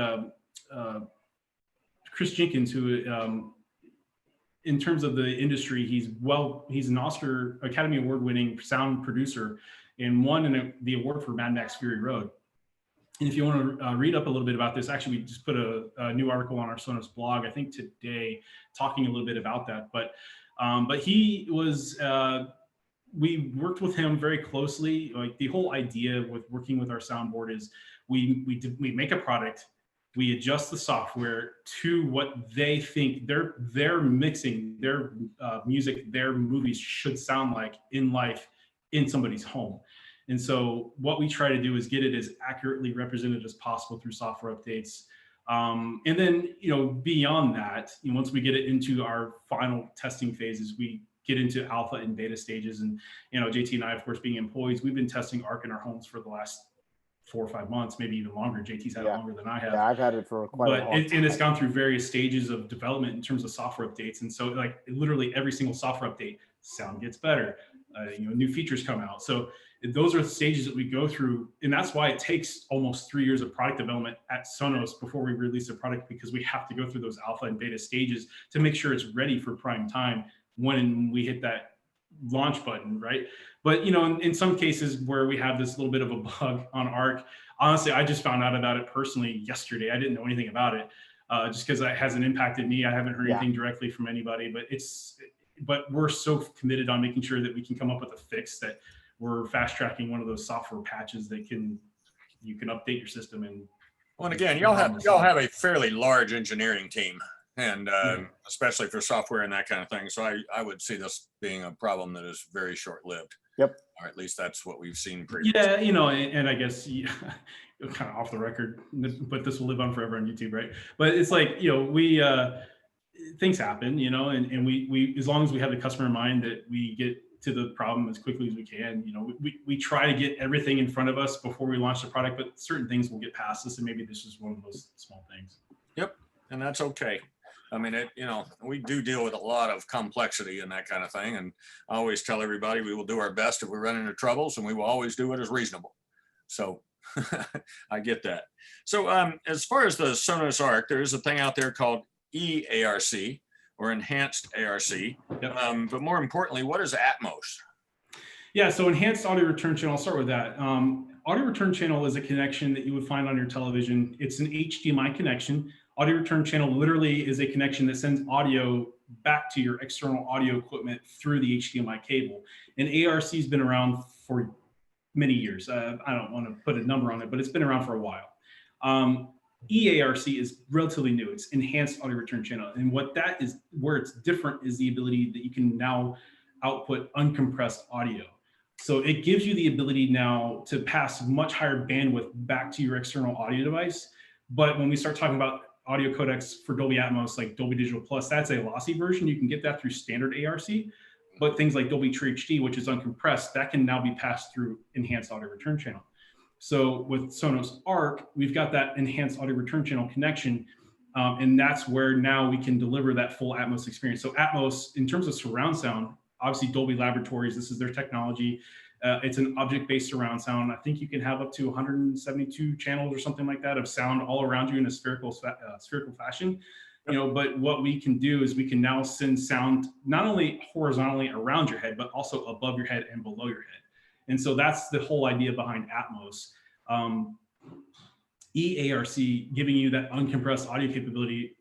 Chris Jenkins, who in terms of the industry, he's an Oscar Academy Award winning sound producer and won the award for Mad Max Fury Road. And if you want to read up a little bit about this, actually, we just put a new article on our Sonos blog, I think today, talking a little bit about that. But he was we worked with him very closely. Like the whole idea with working with our soundboard is we make a product, we adjust the software to what they think their mixing, their music, their movies should sound like in life in somebody's home. And so what we try to do is get it as accurately represented as possible through software updates. And then, beyond that, once we get it into our final testing phases, we get into alpha and beta stages. And, JT and I, of course, being employees, we've been testing ARC in our homes for the last 4 or 5 months, maybe even longer. JT's had it longer than I have. Yeah, I've had it for quite a long time. And it's gone through various stages of development in terms of software updates. And so like literally every single software update, sound gets better, new features come out. So those are the stages that we go through. And that's why it takes almost 3 years of product development at Sonos before we release a product, because we have to go through those alpha and beta stages to make sure it's ready for prime time when we hit that launch button, right? But in some cases where we have this little bit of a bug on ARC, honestly, I just found out about it personally yesterday. I didn't know anything about it, just because it hasn't impacted me. I haven't heard anything directly from anybody, but we're so committed on making sure that we can come up with a fix that we're fast tracking one of those software patches that you can update your system. And well, and again, y'all have a fairly large engineering team, and especially for software and that kind of thing. So I would see this being a problem that is very short-lived. Yep. Or at least that's what we've seen previously. Yeah, and I guess kind of off the record, but this will live on forever on YouTube, right? But it's like, we things happen, and we as long as we have the customer in mind, that we get to the problem as quickly as we can. We try to get everything in front of us before we launch the product, but certain things will get past us, and maybe this is one of those small things. Yep, and that's okay. I mean, we do deal with a lot of complexity and that kind of thing. And I always tell everybody we will do our best if we run into troubles, and we will always do what is reasonable. So I get that. So as far as the Sonos ARC, there is a thing out there called EARC, or Enhanced ARC. Yep. But more importantly, what is Atmos? Yeah, so Enhanced Audio Return Channel, I'll start with that. Audio Return Channel is a connection that you would find on your television. It's an HDMI connection. Audio Return Channel literally is a connection that sends audio back to your external audio equipment through the HDMI cable. And ARC has been around for many years. I don't want to put a number on it, but it's been around for a while. EARC is relatively new. It's Enhanced Audio Return Channel. And where it's different is the ability that you can now output uncompressed audio. So it gives you the ability now to pass much higher bandwidth back to your external audio device. But when we start talking about audio codecs for Dolby Atmos, like Dolby Digital Plus, that's a lossy version. You can get that through standard ARC. But things like Dolby True HD, which is uncompressed, that can now be passed through Enhanced Audio Return Channel. So with Sonos ARC, we've got that Enhanced Audio Return Channel connection. And that's where now we can deliver that full Atmos experience. So Atmos, in terms of surround sound, obviously Dolby Laboratories, this is their technology. It's an object-based surround sound. I think you can have up to 172 channels or something like that of sound all around you in a spherical fashion. But what we can do is we can now send sound not only horizontally around your head, but also above your head and below your head. And so that's the whole idea behind Atmos. EARC giving you that uncompressed audio capability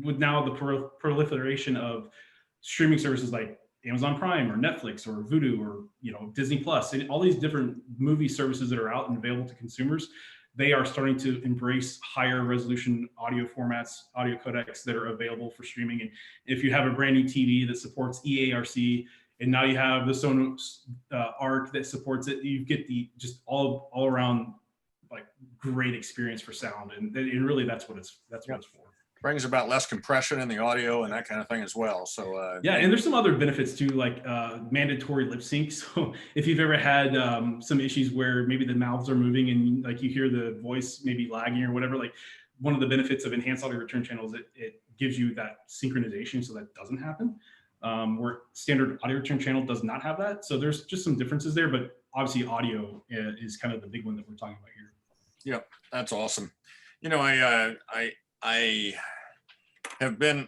with now the proliferation of streaming services like Amazon Prime or Netflix or Vudu or Disney Plus, and all these different movie services that are out and available to consumers. They are starting to embrace higher resolution audio formats, audio codecs that are available for streaming. And if you have a brand new TV that supports EARC, and now you have the Sonos ARC that supports it, you get the just all around like great experience for sound. And really that's what it's for. Brings about less compression in the audio and that kind of thing as well. So yeah, and there's some other benefits too, like mandatory lip sync. So if you've ever had some issues where maybe the mouths are moving and like you hear the voice maybe lagging or whatever, like one of the benefits of Enhanced Audio Return Channel is it gives you that synchronization so that doesn't happen. Where standard Audio Return Channel does not have that. So there's just some differences there, but obviously audio is kind of the big one that we're talking about here. Yep, that's awesome. I have been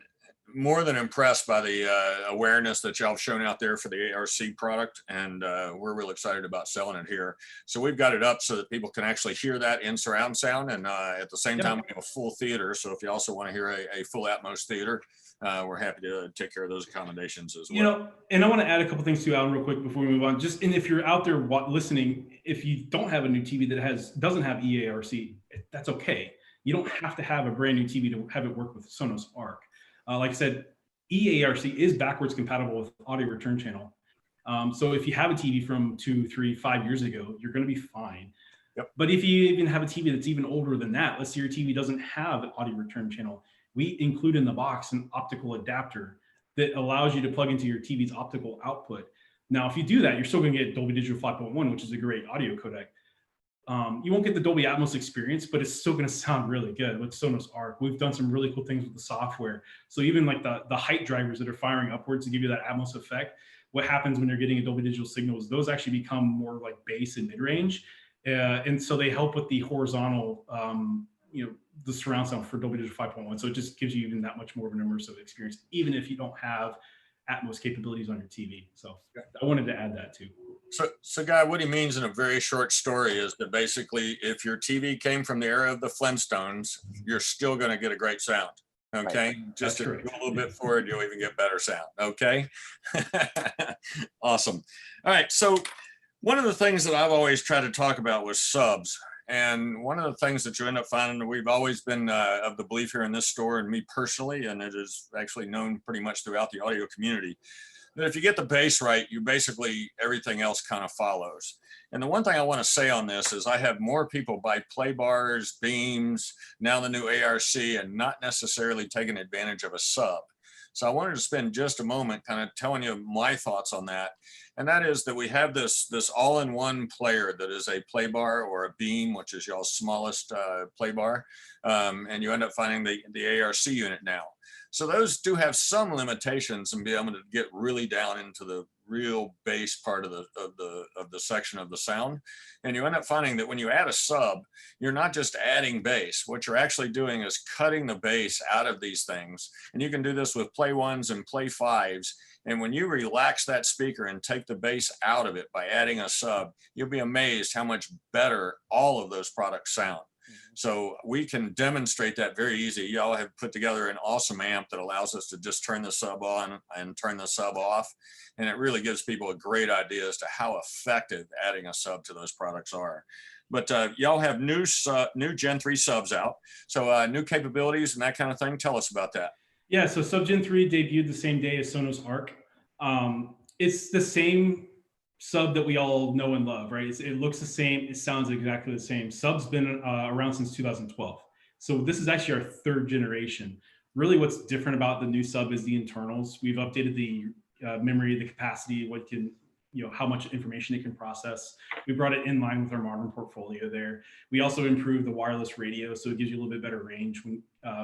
more than impressed by the awareness that y'all have shown out there for the ARC product, and we're real excited about selling it here. So we've got it up so that people can actually hear that in surround sound, and at the same time we have a full theater. So if you also want to hear a full Atmos theater, we're happy to take care of those accommodations as well. You know, and I want to add a couple things too, Alan, real quick before we move on. Just, and if you're out there listening, if you don't have a new TV that doesn't have EARC, that's okay. You don't have to have a brand new TV to have it work with Sonos ARC. Like I said, EARC is backwards compatible with audio return channel. So if you have a TV from 2, 3, 5 years ago, you're going to be fine. Yep. But if you even have a TV that's even older than that, let's say your TV doesn't have an audio return channel, we include in the box an optical adapter that allows you to plug into your TV's optical output. Now, if you do that, you're still going to get Dolby Digital 5.1, which is a great audio codec. You won't get the Dolby Atmos experience, but it's still going to sound really good with Sonos ARC. We've done some really cool things with the software. So even like the height drivers that are firing upwards to give you that Atmos effect, what happens when you're getting a Dolby Digital signal is those actually become more like bass and mid-range. And so they help with the horizontal, the surround sound for Dolby Digital 5.1. So it just gives you even that much more of an immersive experience, even if you don't have Atmos capabilities on your TV. So I wanted to add that too. So Guy, what he means in a very short story is that basically if your TV came from the era of the Flintstones, you're still going to get a great sound. Okay. Right. Just That's to go correct. a little bit forward, you'll even get better sound. Okay. Awesome. All right. So one of the things that I've always tried to talk about was subs. And one of the things that you end up finding that we've always been of the belief here in this store, and me personally, and it is actually known pretty much throughout the audio community, that if you get the bass right, you basically, everything else kind of follows. And the one thing I want to say on this is I have more people buy play bars, beams, now the new ARC, and not necessarily taking advantage of a sub. So I wanted to spend just a moment kind of telling you my thoughts on that. And that is that we have this all-in-one player that is a play bar or a beam, which is y'all's smallest play bar. And you end up finding the ARC unit now. So those do have some limitations and be able to get really down into the real bass part of the section of the sound. And you end up finding that when you add a sub, you're not just adding bass. What you're actually doing is cutting the bass out of these things. And you can do this with play ones and play fives. And when you relax that speaker and take the bass out of it by adding a sub, you'll be amazed how much better all of those products sound. So we can demonstrate that very easy. Y'all have put together an awesome amp that allows us to just turn the sub on and turn the sub off. And it really gives people a great idea as to how effective adding a sub to those products are. But y'all have new Gen 3 subs out. So new capabilities and that kind of thing. Tell us about that. Yeah, so Sub Gen 3 debuted the same day as Sonos ARC. It's the same sub that we all know and love, right? It looks the same. It sounds exactly the same. Sub's been around since 2012. So this is actually our third generation. Really what's different about the new sub is the internals. We've updated the memory, the capacity, what can, how much information it can process. We brought it in line with our modern portfolio there. We also improved the wireless radio, so it gives you a little bit better range.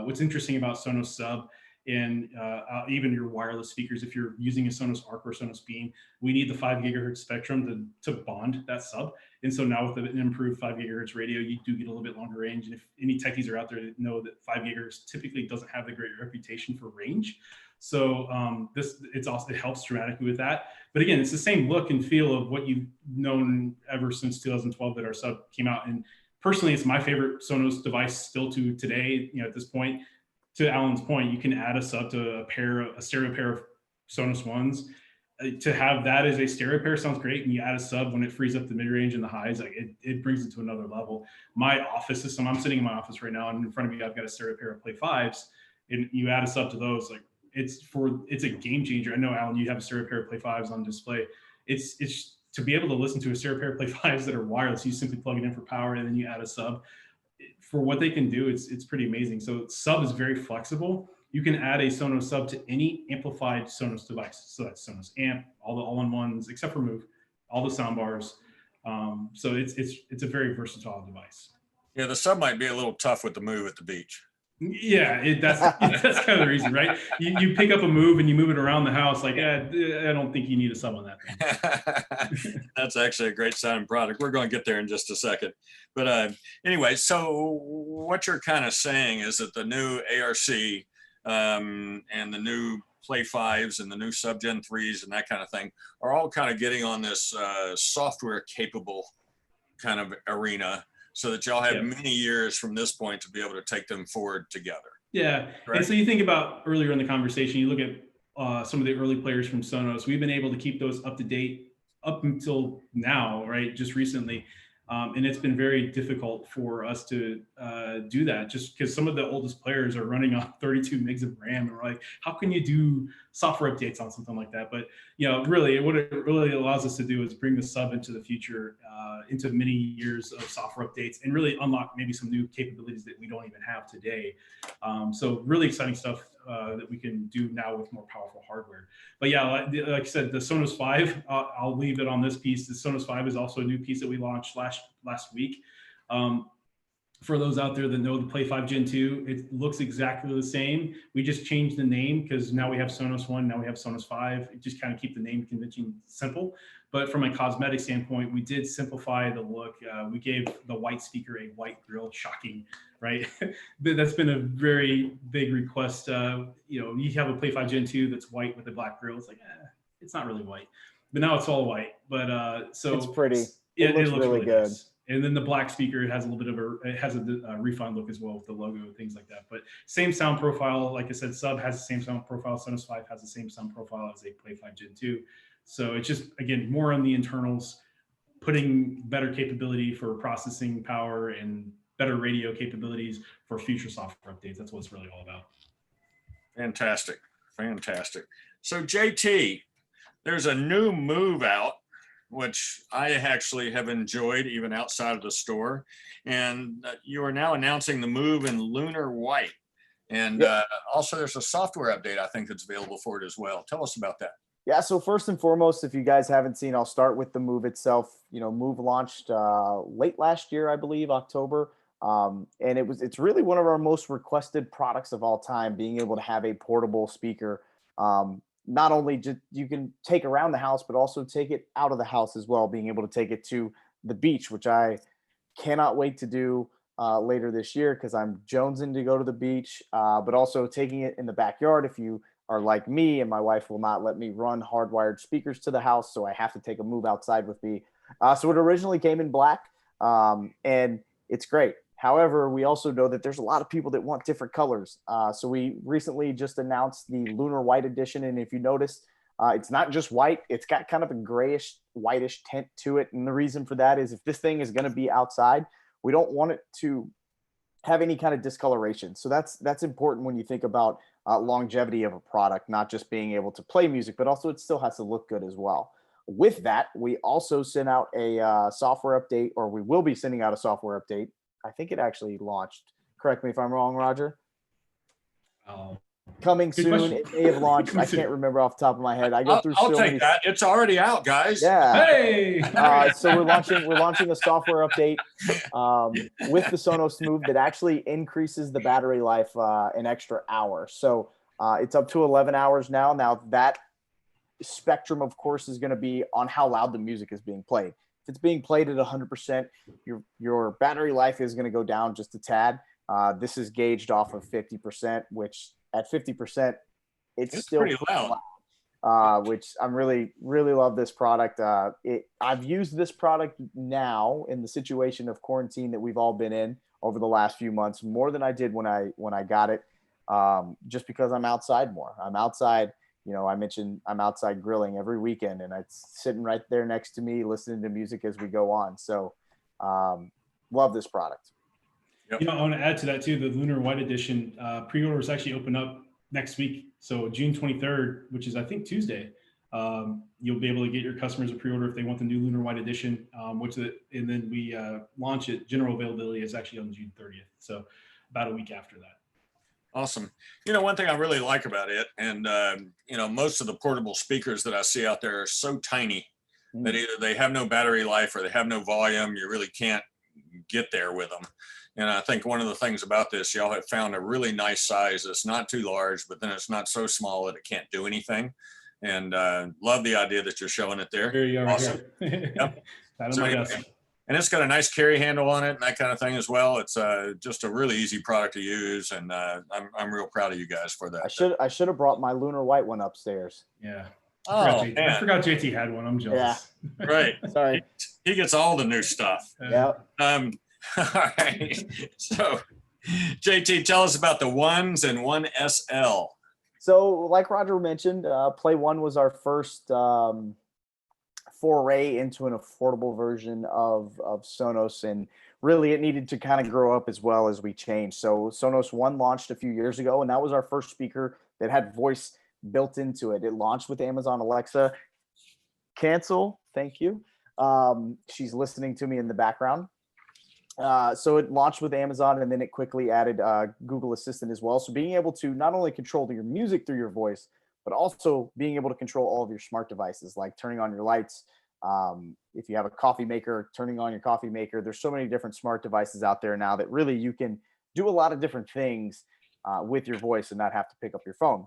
What's interesting about Sonos Sub and even your wireless speakers, if you're using a Sonos ARC or Sonos Beam, we need the 5 gigahertz spectrum to bond that sub. And so now with an improved 5 gigahertz radio, you do get a little bit longer range. And if any techies are out there that know that 5 gigahertz typically doesn't have the great reputation for range. So it helps dramatically with that. But again, it's the same look and feel of what you've known ever since 2012 that our sub came out. And personally, it's my favorite Sonos device still to today, at this point. To Alan's point, you can add a sub to a stereo pair of Sonos Ones. To have that as a stereo pair sounds great. And you add a sub when it frees up the mid-range and the highs, like it brings it to another level. My office system, I'm sitting in my office right now, and in front of me, I've got a stereo pair of Play 5s. And you add a sub to those, like it's a game changer. I know, Alan, you have a stereo pair of Play 5s on display. It's to be able to listen to a stereo pair of Play 5s that are wireless, you simply plug it in for power and then you add a sub. For what they can do, it's pretty amazing. So sub is very flexible. You can add a Sonos sub to any amplified Sonos device. So that's Sonos Amp, all the all-in-ones, except for Move, all the sound bars. So it's a very versatile device. Yeah, the sub might be a little tough with the Move at the beach. Yeah, that's kind of the reason, right? You pick up a Move and you move it around the house. Like, I don't think you need a sub on that thing. That's actually a great sounding product. We're going to get there in just a second. But anyway, so what you're kind of saying is that the new ARC and the new Play 5s and the new Sub-Gen 3s and that kind of thing are all kind of getting on this software capable kind of arena, so that y'all have many years from this point to be able to take them forward together. Yeah. Correct? And so you think about earlier in the conversation, you look at some of the early players from Sonos. We've been able to keep those up to date up until now, right? Just recently. And it's been very difficult for us to do that, just because some of the oldest players are running on 32 megs of RAM, and we're like, how can you do software updates on something like that? But really, what it really allows us to do is bring the sub into the future, into many years of software updates, and really unlock maybe some new capabilities that we don't even have today. So really exciting stuff that we can do now with more powerful hardware. But yeah, like I said, the Sonos 5, I'll leave it on this piece. The Sonos 5 is also a new piece that we launched last week. For those out there that know the Play 5 Gen 2, it looks exactly the same. We just changed the name because now we have Sonos 1, now we have Sonos 5. It just kind of keep the name convention simple. But from a cosmetic standpoint, we did simplify the look. We gave the white speaker a white grill. Shocking, right? That's been a very big request. You have a Play 5 Gen 2 that's white with a black grill. It's like, it's not really white. But now it's all white. But so it's pretty. It looks really good. Nice. And then the black speaker has a little bit of a refined look as well with the logo and things like that. But same sound profile. Like I said, Sub has the same sound profile. Sonos 5 has the same sound profile as a Play 5 Gen 2. So it's just, again, more on the internals, putting better capability for processing power and better radio capabilities for future software updates. That's what it's really all about. Fantastic. Fantastic. So JT, there's a new Move out, which I actually have enjoyed even outside of the store. And you are now announcing the Move in Lunar White. And also there's a software update, I think, that's available for it as well. Tell us about that. Yeah, so first and foremost, if you guys haven't seen, I'll start with the Move itself. Move launched late last year, I believe, October. And it's really one of our most requested products of all time, being able to have a portable speaker. Not only just you can take around the house, but also take it out of the house as well, being able to take it to the beach, which I cannot wait to do later this year because I'm jonesing to go to the beach, but also taking it in the backyard. If you are like me, and my wife will not let me run hardwired speakers to the house, so I have to take a Move outside with me. So it originally came in black, and it's great. However, we also know that there's a lot of people that want different colors. So we recently just announced the Lunar White edition. And if you notice, it's not just white. It's got kind of a grayish, whitish tint to it. And the reason for that is if this thing is going to be outside, we don't want it to have any kind of discoloration. So that's important when you think about longevity of a product, not just being able to play music, but also it still has to look good as well. With that, we also sent out a software update, or we will be sending out a software update. I think it actually launched. Correct me if I'm wrong, Roger. Coming soon. Question. It may have launched. I can't remember off the top of my head. I go through. I'll take that. It's already out, guys. Yeah. Hey. So we're launching a software update with the Sonos Move that actually increases the battery life an extra hour. So it's up to 11 hours now. Now that spectrum, of course, is going to be on how loud the music is being played. If it's being played at 100%, your battery life is going to go down just a tad. This is gauged off of 50%, which at 50%, it's still pretty loud. Which I'm really love this product. I've used this product now in the situation of quarantine that we've all been in over the last few months more than I did when I got it, just because I'm outside more. I'm outside. I mentioned I'm outside grilling every weekend, and it's sitting right there next to me, listening to music as we go on. So, love this product. Yep. I want to add to that too. The Lunar White Edition pre-orders actually open up next week. So June 23rd, which is I think Tuesday, you'll be able to get your customers a pre-order if they want the new Lunar White Edition. And then we launch it. General availability is actually on June 30th. So about a week after that. Awesome. One thing I really like about it, and most of the portable speakers that I see out there are so tiny that either they have no battery life or they have no volume. You really can't get there with them. And I think one of the things about this, y'all have found a really nice size. It's not too large, but then it's not so small that it can't do anything. And love the idea that you're showing it there. There you are. Awesome. Yep. So and it's got a nice carry handle on it and that kind of thing as well. It's just a really easy product to use, and I'm real proud of you guys for that. I should have brought my lunar white one upstairs. Yeah. Oh, I forgot JT had one. I'm jealous. Yeah. Right. Sorry. He gets all the new stuff. Yeah. All right. So, JT, tell us about the Ones and One SL. So, like Roger mentioned, Play One was our first foray into an affordable version of Sonos, and really it needed to kind of grow up as well as we changed. So, Sonos One launched a few years ago, and that was our first speaker that had voice built into it. It launched with Amazon Alexa. Cancel, thank you. She's listening to me in the background. So it launched with Amazon, and then it quickly added Google Assistant as well. So being able to not only control your music through your voice, but also being able to control all of your smart devices, like turning on your lights. If you have a coffee maker, turning on your coffee maker. There's so many different smart devices out there now that really you can do a lot of different things with your voice and not have to pick up your phone.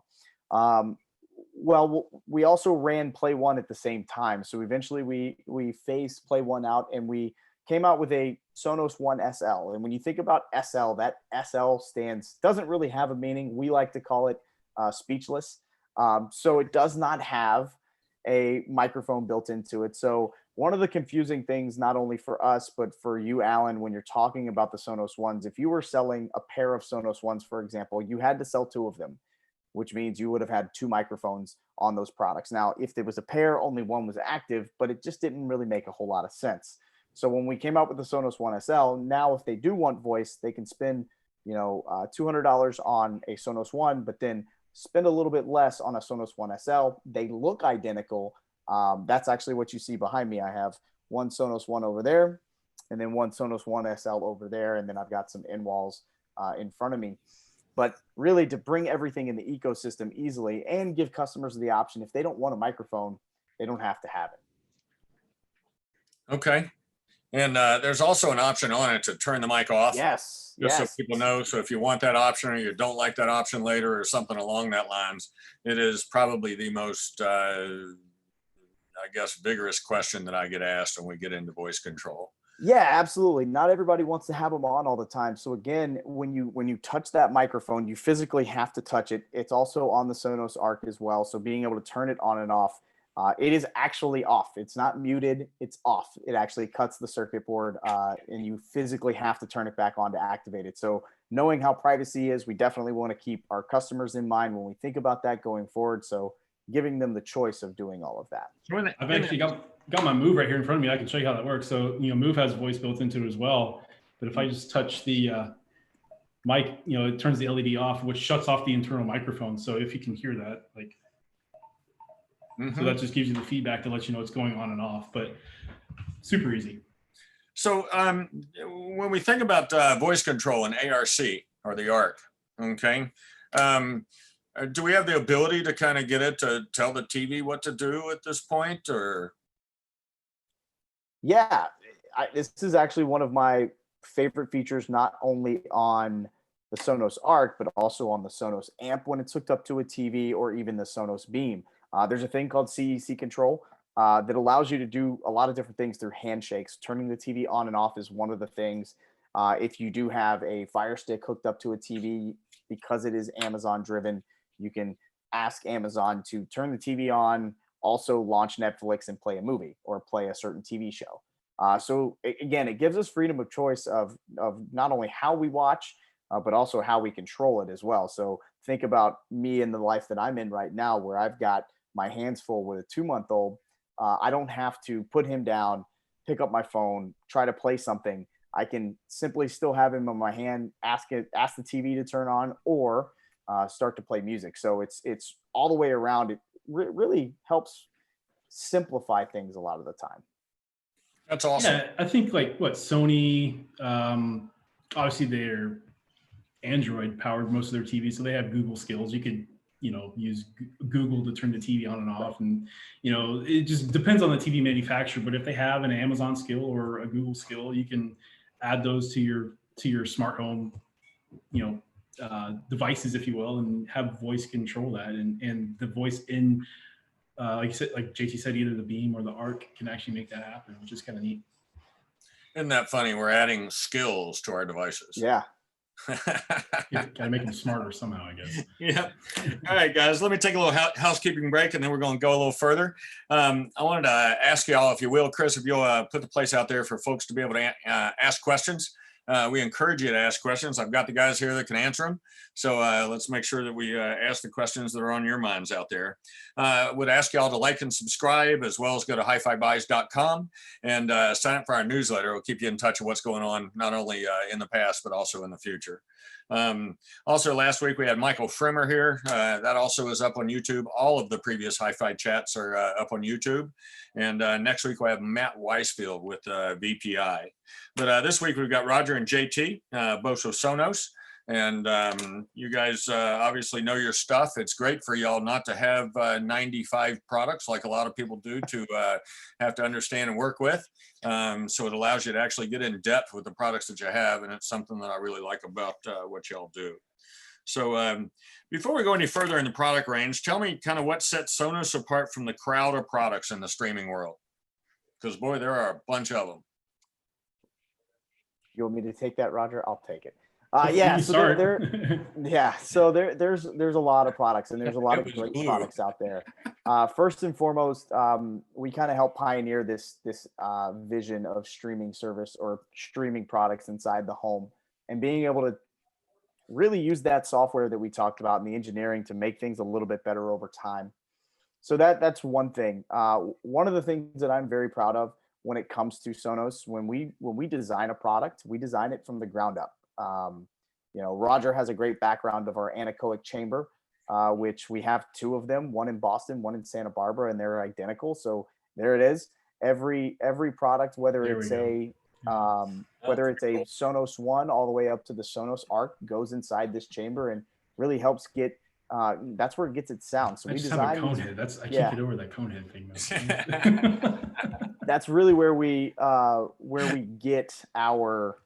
Well, we also ran Play One at the same time. So eventually we phased Play One out, and we came out with a Sonos One SL. And when you think about SL, that SL doesn't really have a meaning. We like to call it speechless. So it does not have a microphone built into it. So one of the confusing things, not only for us, but for you, Alan, when you're talking about the Sonos Ones, if you were selling a pair of Sonos Ones, for example, you had to sell two of them, which means you would have had two microphones on those products. Now, if there was a pair, only one was active, but it just didn't really make a whole lot of sense. So when we came out with the Sonos One SL, now if they do want voice, they can spend, $200 on a Sonos One, but then spend a little bit less on a Sonos One SL. They look identical. That's actually what you see behind me. I have one Sonos One over there, and then one Sonos One SL over there, and then I've got some in-walls in front of me. But really, to bring everything in the ecosystem easily and give customers the option, if they don't want a microphone, they don't have to have it. Okay. And there's also an option on it to turn the mic off. Yes. Just yes. so people know. So if you want that option or you don't like that option later or something along that lines, it is probably the most, vigorous question that I get asked when we get into voice control. Yeah, absolutely. Not everybody wants to have them on all the time. So again, when you touch that microphone, you physically have to touch it. It's also on the Sonos ARC as well. So being able to turn it on and off, it is actually off. It's not muted. It's off. It actually cuts the circuit board, and you physically have to turn it back on to activate it. So knowing how privacy is, we definitely want to keep our customers in mind when we think about that going forward. So giving them the choice of doing all of that. I've actually got my Move right here in front of me. I can show you how that works. So, Move has voice built into it as well. But if I just touch the mic, it turns the LED off, which shuts off the internal microphone. So if you can hear that, so that just gives you the feedback to let you know what's going on and off, but super easy. So when we think about voice control and ARC or the ARC, okay, do we have the ability to kind of get it to tell the TV what to do at this point, or? Yeah, this is actually one of my favorite features, not only on the Sonos ARC, but also on the Sonos Amp when it's hooked up to a TV, or even the Sonos Beam. There's a thing called CEC control that allows you to do a lot of different things through handshakes. Turning the TV on and off is one of the things. If you do have a Fire Stick hooked up to a TV, because it is Amazon driven, you can ask Amazon to turn the TV on, also launch Netflix and play a movie or play a certain TV show. So again, it gives us freedom of choice of not only how we watch, but also how we control it as well. So think about me in the life that I'm in right now, where I've got my hands full with a 2-month-old. I don't have to put him down, pick up my phone, try to play something. I can simply still have him in my hand, ask the TV to turn on, or start to play music. So it's all the way around. It really helps simplify things a lot of the time. That's awesome. Yeah, I think Sony, obviously they're Android powered most of their TVs, so they have Google skills. You could use Google to turn the TV on and off, and it just depends on the TV manufacturer. But if they have an Amazon skill or a Google skill, you can add those to your smart home devices, if you will, and have voice control that, and the voice in like JT said, either the Beam or the ARC can actually make that happen, which is kind of neat. Isn't that funny? We're adding skills to our devices. Yeah. Gotta make them smarter somehow, I guess. Yep. All right, guys, let me take a little housekeeping break, and then we're going to go a little further. I wanted to ask y'all, if you will, Chris, if you'll put the place out there for folks to be able to ask questions. We encourage you to ask questions. I've got the guys here that can answer them. So let's make sure that we ask the questions that are on your minds out there. Would ask y'all to like and subscribe, as well as go to HiFiBuys.com and sign up for our newsletter. We'll keep you in touch with what's going on, not only in the past, but also in the future. Also, last week we had Michael Frimmer here. That also is up on YouTube. All of the previous HiFi chats are up on YouTube. And next week we have Matt Weisfield with VPI. But this week we've got Roger and JT, both of Sonos. And you guys obviously know your stuff. It's great for y'all not to have 95 products like a lot of people do to have to understand and work with. So it allows you to actually get in depth with the products that you have. And it's something that I really like about what y'all do. So before we go any further in the product range, tell me kind of what sets Sonos apart from the crowd of products in the streaming world. Because boy, there are a bunch of them. You want me to take that, Roger? I'll take it. Yeah, so there's a lot of products, and there's a lot of great products out there. First and foremost, we kind of help pioneer this vision of streaming service or streaming products inside the home, and being able to really use that software that we talked about and the engineering to make things a little bit better over time. So that's one thing. One of the things that I'm very proud of when it comes to Sonos, when we design a product, we design it from the ground up. Roger has a great background of our anechoic chamber, which we have two of them, one in Boston, one in Santa Barbara, and they're identical. So there it is. Every product, whether it's a Sonos One all the way up to the Sonos ARC, goes inside this chamber and really helps get. That's where it gets its sound. So I just have a cone head. I can't get over that cone head thing. That's really where we get our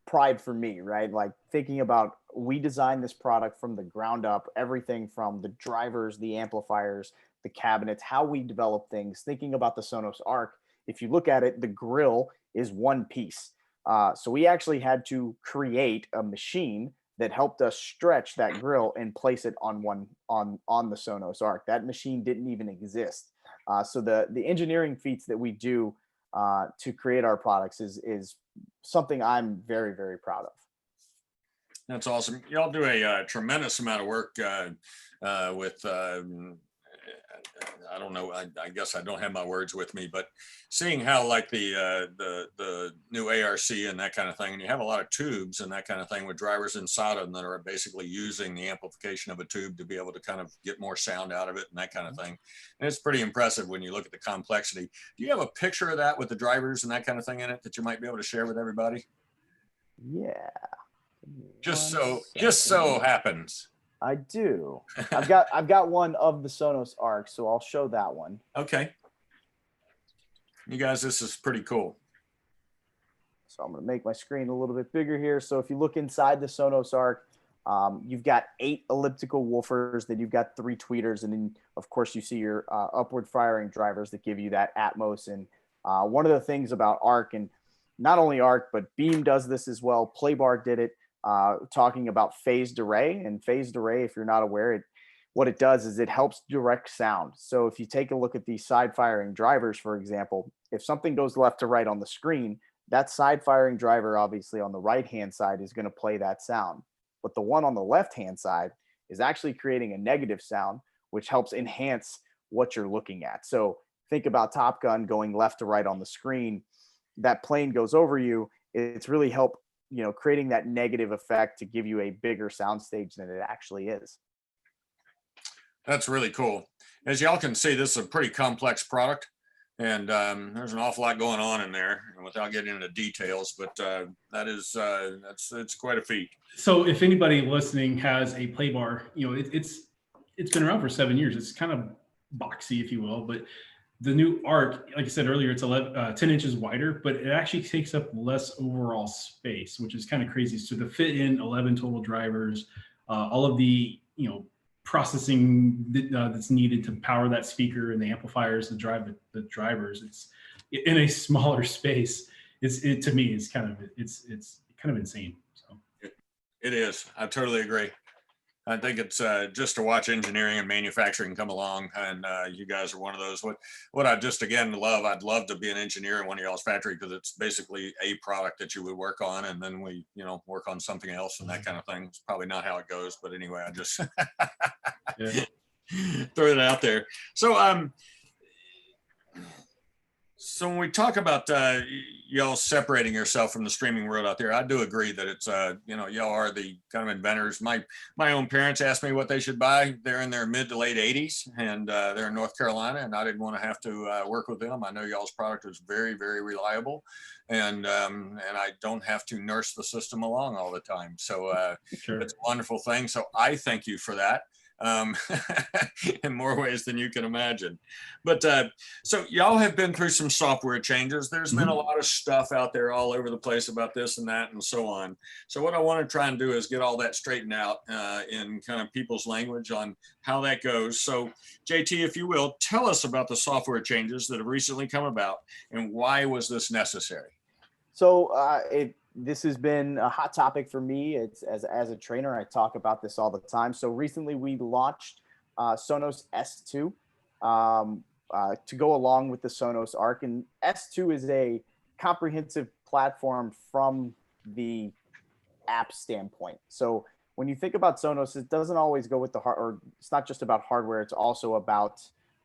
pride for me, right? Like thinking about, we designed this product from the ground up, everything from the drivers, the amplifiers, the cabinets, how we develop things, thinking about the Sonos ARC. If you look at it, the grill is one piece. So we actually had to create a machine that helped us stretch that grill and place it on the Sonos ARC. That machine didn't even exist. So the engineering feats that we do to create our products is something I'm very, very proud of. That's awesome. Y'all do a tremendous amount of work with, I don't know, I guess I don't have my words with me, but seeing how like the new ARC and that kind of thing, and you have a lot of tubes and that kind of thing with drivers inside of them that are basically using the amplification of a tube to be able to kind of get more sound out of it and that kind of thing. And it's pretty impressive when you look at the complexity. Do you have a picture of that with the drivers and that kind of thing in it that you might be able to share with everybody? Yeah. Just so happens. I do. I've got one of the Sonos ARC, so I'll show that one. Okay. You guys, this is pretty cool. So I'm going to make my screen a little bit bigger here. So if you look inside the Sonos ARC, you've got 8 elliptical woofers, then you've got 3 tweeters, and then of course you see your upward firing drivers that give you that Atmos. And one of the things about ARC, and not only ARC, but Beam does this as well. Playbar did it. Talking about phased array, and phased array, if you're not aware, what it does is it helps direct sound. So if you take a look at these side firing drivers, for example, if something goes left to right on the screen, that side firing driver, obviously on the right hand side, is going to play that sound. But the one on the left hand side is actually creating a negative sound, which helps enhance what you're looking at. So think about Top Gun going left to right on the screen. That plane goes over you. It's really help creating that negative effect to give you a bigger soundstage than it actually is. That's really cool. As y'all can see, this is a pretty complex product, and there's an awful lot going on in there without getting into details, but it's quite a feat. So if anybody listening has a Playbar, it's been around for 7 years. It's kind of boxy, if you will, but the new ARC, like I said earlier, it's 10 inches wider, but it actually takes up less overall space, which is kind of crazy. So to fit in 11 total drivers, all of the processing that's needed to power that speaker and the amplifiers to drive the drivers, in a smaller space, to me, it's kind of insane. So It is. I totally agree. I think it's just to watch engineering and manufacturing come along, and you guys are one of those. What I just again love, I'd love to be an engineer in one of y'all's factory, because it's basically a product that you would work on, and then we, work on something else and that kind of thing. It's probably not how it goes, but anyway, I just yeah. throw it out there. So when we talk about y'all separating yourself from the streaming world out there, I do agree that it's y'all are the kind of inventors. My own parents asked me what they should buy. They're in their mid to late 80s, and they're in North Carolina, and I didn't want to have to work with them. I know y'all's product is very, very reliable, and I don't have to nurse the system along all the time. So Sure. It's a wonderful thing. So I thank you for that. In more ways than you can imagine. But so y'all have been through some software changes. There's been a lot of stuff out there all over the place about this and that and so on. So what I want to try and do is get all that straightened out in kind of people's language on how that goes. So JT, if you will, tell us about the software changes that have recently come about, and why was this necessary? So this has been a hot topic for me. It's as a trainer, I talk about this all the time. So recently we launched Sonos S2 to go along with the Sonos ARC, and S2 is a comprehensive platform from the app standpoint. So when you think about Sonos, it doesn't always go with the or it's not just about hardware. It's also about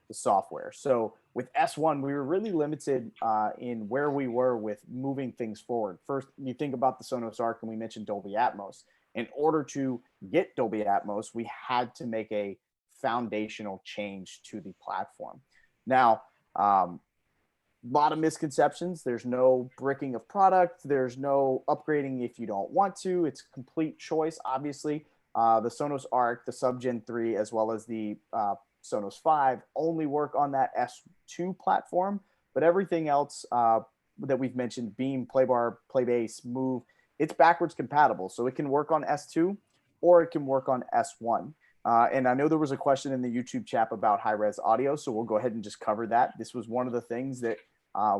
the software. So with S1, we were really limited in where we were with moving things forward. First, you think about the Sonos ARC, and we mentioned Dolby Atmos. In order to get Dolby Atmos, we had to make a foundational change to the platform. Now, a lot of misconceptions. There's no bricking of product. There's no upgrading if you don't want to. It's a complete choice, obviously. The Sonos ARC, the Sub Gen 3, as well as the Sonos 5 only work on that S2 platform, but everything else that we've mentioned, Beam, Playbar, Playbase, Move, it's backwards compatible. So it can work on S2 or it can work on S1. And I know there was a question in the YouTube chat about high-res audio, so we'll go ahead and just cover that. This was one of the things that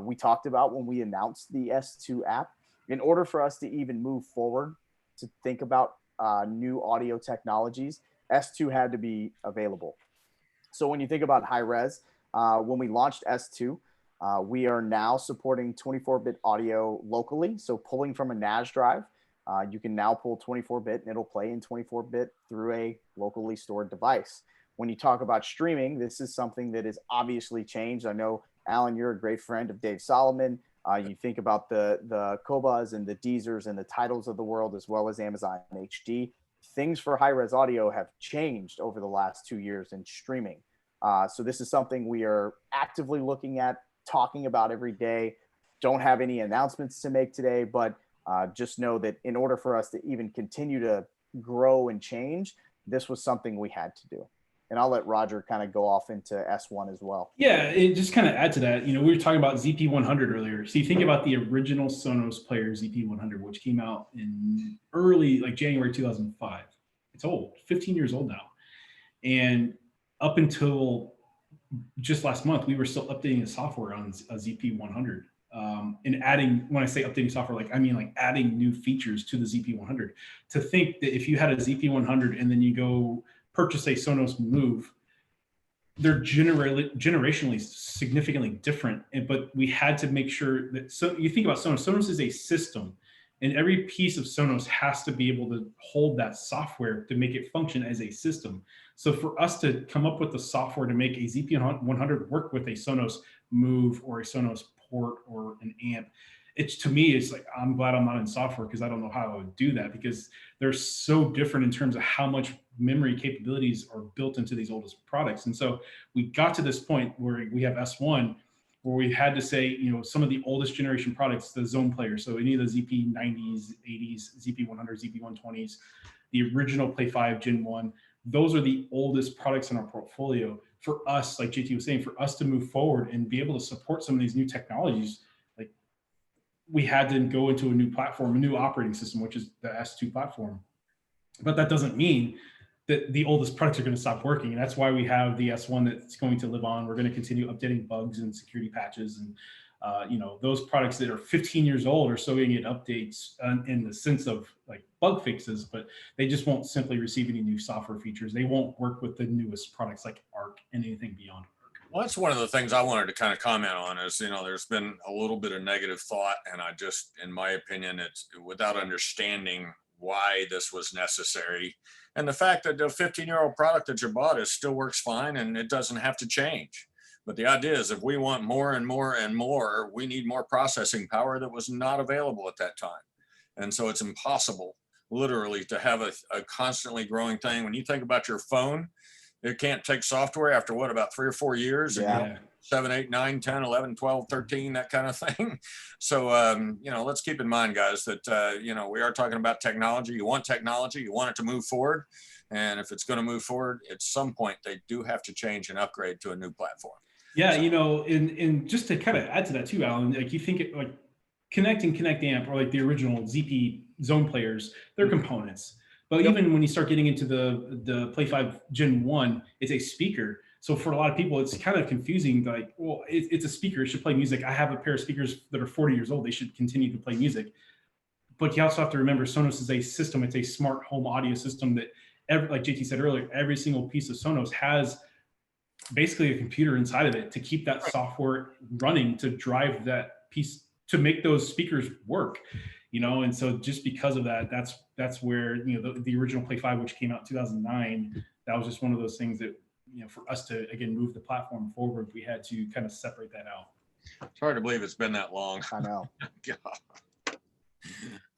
we talked about when we announced the S2 app. In order for us to even move forward to think about new audio technologies, S2 had to be available. So when you think about high res, when we launched S2, we are now supporting 24-bit audio locally. So pulling from a NAS drive, you can now pull 24-bit and it'll play in 24-bit through a locally stored device. When you talk about streaming, this is something that is obviously changed. I know, Alan, you're a great friend of Dave Solomon. You think about the Kobas and the Deezers and the Titles of the world, as well as Amazon HD. Things for high-res audio have changed over the last 2 years in streaming. So this is something we are actively looking at, talking about every day. Don't have any announcements to make today, but just know that in order for us to even continue to grow and change, this was something we had to do. And I'll let Roger kind of go off into S1 as well. Yeah, it just kind of add to that. We were talking about ZP100 earlier. So you think about the original Sonos player ZP100, which came out in early, like January 2005. It's old, 15 years old now. And up until just last month, we were still updating the software on a ZP100. And adding, when I say updating software, I mean adding new features to the ZP100. To think that if you had a ZP100 and then you go purchase a Sonos Move, they're generationally significantly different. But we had to make sure that, so you think about Sonos is a system, and every piece of Sonos has to be able to hold that software to make it function as a system. So for us to come up with the software to make a ZP100 work with a Sonos Move or a Sonos Port or an amp, to me, it's like, I'm glad I'm not in software, because I don't know how I would do that, because they're so different in terms of how much memory capabilities are built into these oldest products. And so we got to this point where we have S1, where we had to say, some of the oldest generation products, the Zone Player, so any of the ZP90s, 80s, ZP100s, ZP120s, the original Play 5 Gen 1, those are the oldest products in our portfolio. For us, like JT was saying, for us to move forward and be able to support some of these new technologies, we had to go into a new platform, a new operating system, which is the S2 platform. But that doesn't mean that the oldest products are going to stop working. And that's why we have the S1 that's going to live on. We're going to continue updating bugs and security patches and You know, those products that are 15 years old are still going to get updates in the sense of like bug fixes, but they just won't simply receive any new software features. They won't work with the newest products like ARC and anything beyond ARC. Well, that's one of the things I wanted to kind of comment on is, you know, there's been a little bit of negative thought, and I just, in my opinion, it's without understanding why this was necessary. And the fact that the 15-year-old product that you bought is still works fine and it doesn't have to change. But the idea is if we want more and more and more, we need more processing power that was not available at that time. And so it's impossible, literally, to have a constantly growing thing. When you think about your phone, it can't take software after what, about 3 or 4 years? Yeah. 7, 8, 9, 10, 11, 12, 13, that kind of thing. So, you know, let's keep in mind, guys, that, you know, we are talking about technology. You want technology, you want it to move forward. And if it's going to move forward, at some point, they do have to change and upgrade to a new platform. Yeah, you know, and just to kind of add to that too, Alan, like you think it, like Connect Amp or like the original ZP Zone players, they're components. But even when you start getting into the Play 5 Gen 1, it's a speaker. So for a lot of people, it's kind of confusing. Like, well, it's a speaker, it should play music. I have a pair of speakers that are 40 years old. They should continue to play music. But you also have to remember Sonos is a system. It's a smart home audio system that, like JT said earlier, every single piece of Sonos has basically a computer inside of it to keep that software running, to drive that piece, to make those speakers work, you know. And so just because of that, that's where, you know, the original Play 5, which came out in 2009, that was just one of those things that, you know, for us to, again, move the platform forward, we had to kind of separate that out. It's hard to believe it's been that long. I know.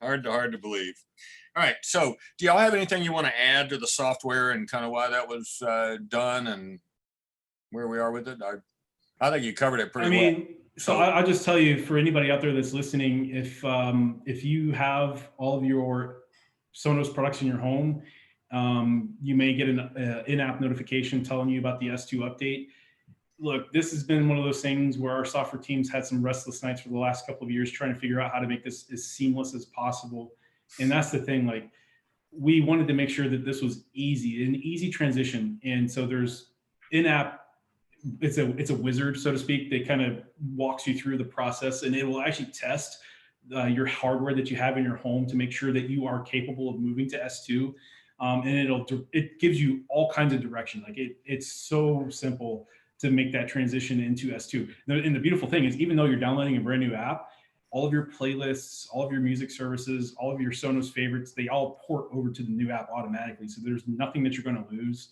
Hard to believe. All right. So do y'all have anything you want to add to the software and kind of why that was done and where we are with it? I think you covered it pretty well. So I'll just tell you, for anybody out there that's listening, if you have all of your Sonos products in your home, you may get an in-app notification telling you about the S2 update. Look, this has been one of those things where our software teams had some restless nights for the last couple of years trying to figure out how to make this as seamless as possible. And that's the thing, like, we wanted to make sure that this was easy, an easy transition. And so there's in-app, it's a wizard, so to speak, that kind of walks you through the process, and it will actually test your hardware that you have in your home to make sure that you are capable of moving to S2. And it gives you all kinds of direction. Like it's so simple to make that transition into S2. And the beautiful thing is, even though you're downloading a brand new app, all of your playlists, all of your music services, all of your Sonos favorites, they all port over to the new app automatically. So there's nothing that you're going to lose.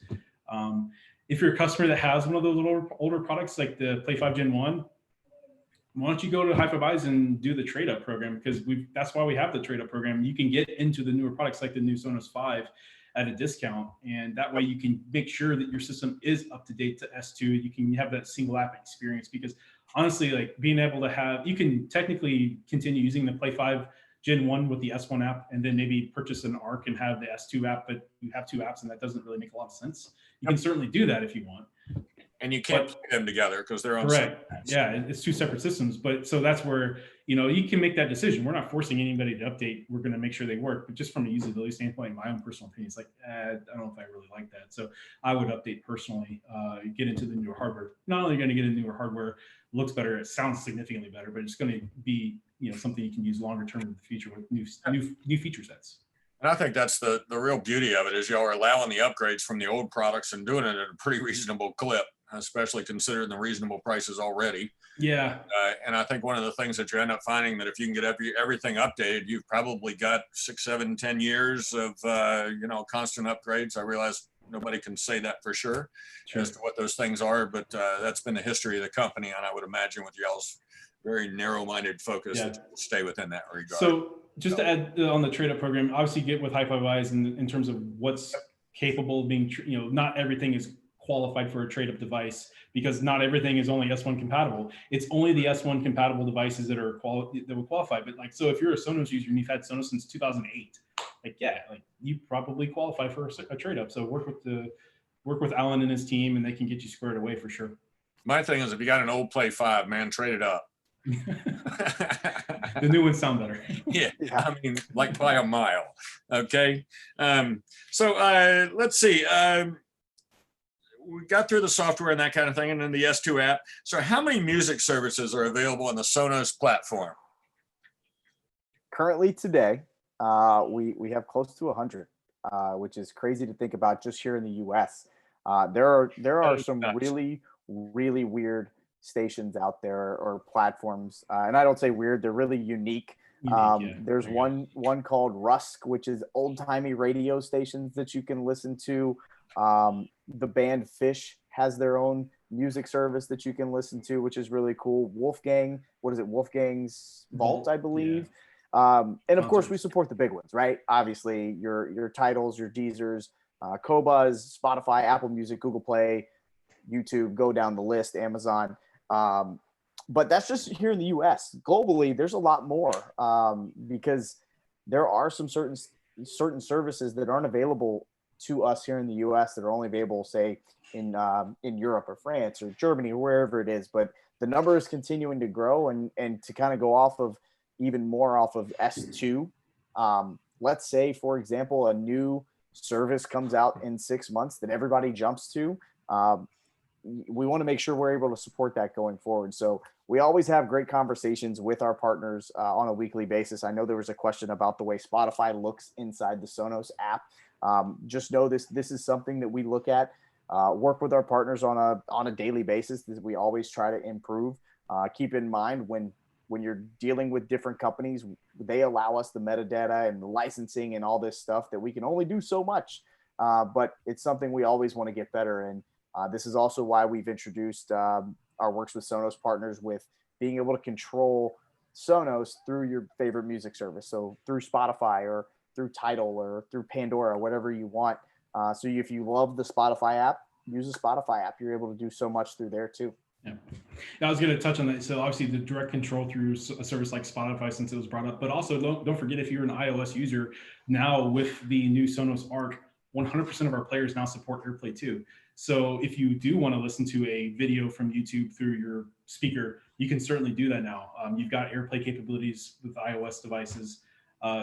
If you're a customer that has one of those older products like the Play 5 Gen 1, why don't you go to HiFi Buys and do the trade-up program? Because that's why we have the trade-up program. You can get into the newer products like the new Sonos 5 at a discount, and that way you can make sure that your system is up to date to S2. You can have that single app experience, because honestly, like, being able to have, you can technically continue using the Play 5 Gen 1 with the S1 app and then maybe purchase an ARC and have the S2 app, but you have two apps, and that doesn't really make a lot of sense. You can certainly do that if you want. And you can't play them together because they're on correct. Yeah, it's two separate systems. But so that's where, you know, you can make that decision. We're not forcing anybody to update. We're going to make sure they work. But just from a usability standpoint, my own personal opinion, it's like, I don't know if I really like that. So I would update personally, get into the newer hardware. Not only going to get into newer hardware, looks better, it sounds significantly better, but it's going to be, you know, something you can use longer term in the future with new feature sets. And I think that's the real beauty of it, is y'all are allowing the upgrades from the old products and doing it at a pretty reasonable clip, especially considering the reasonable prices already. Yeah. And I think one of the things that you end up finding, that if you can get everything updated, you've probably got 6, 7, 10 years of, you know, constant upgrades. I realize nobody can say that for sure as to what those things are, but that's been the history of the company. And I would imagine with y'all's very narrow-minded focus, that you will stay within that regard. So just to add on the trade-up program, obviously get with HiFi Buys in terms of what's capable of being, you know, not everything is qualified for a trade-up device, because not everything is only S1 compatible. It's only the S1 compatible devices that are that will qualify. But like, so if you're a Sonos user and you've had Sonos since 2008, like, yeah, like, you probably qualify for a trade-up. So work with Alan and his team, and they can get you squared away for sure. My thing is, if you got an old Play 5, man, trade it up. The new ones sound better. Yeah, I mean, like by a mile. Okay. So let's see. we got through the software and that kind of thing, and then the S2 app. So how many music services are available on the Sonos platform? Currently today, we have close to 100, which is crazy to think about just here in the U.S. There are some really weird stations out there or platforms, and I don't say weird; they're really unique. There's one called Rusk, which is old timey radio stations that you can listen to. The band Fish has their own music service that you can listen to, which is really cool. Wolfgang, what is it? Wolfgang's Vault, I believe. And of course, we support the big ones, right? Obviously, your Titles, your Deezers, Qobuz, Spotify, Apple Music, Google Play, YouTube, go down the list, Amazon. But that's just here in the U.S. Globally, there's a lot more because there are some certain services that aren't available to us here in the U.S. that are only available, say, in Europe or France or Germany or wherever it is. But the number is continuing to grow, and to kind of go off of even more off of S2. Let's say, for example, a new service comes out in 6 months that everybody jumps to. We want to make sure we're able to support that going forward. So we always have great conversations with our partners on a weekly basis. I know there was a question about the way Spotify looks inside the Sonos app. Just know this is something that we look at, work with our partners on a daily basis. We always try to improve. Keep in mind when you're dealing with different companies, they allow us the metadata and the licensing and all this stuff that we can only do so much. But it's something we always want to get better in. This is also why we've introduced our Works with Sonos partners with being able to control Sonos through your favorite music service. So through Spotify or through Tidal or through Pandora, whatever you want. So if you love the Spotify app, use the Spotify app. You're able to do so much through there too. Yeah, I was going to touch on that. So obviously the direct control through a service like Spotify, since it was brought up, but also don't forget, if you're an iOS user now with the new Sonos ARC, 100% of our players now support AirPlay too. So if you do want to listen to a video from YouTube through your speaker, you can certainly do that now. You've got AirPlay capabilities with iOS devices.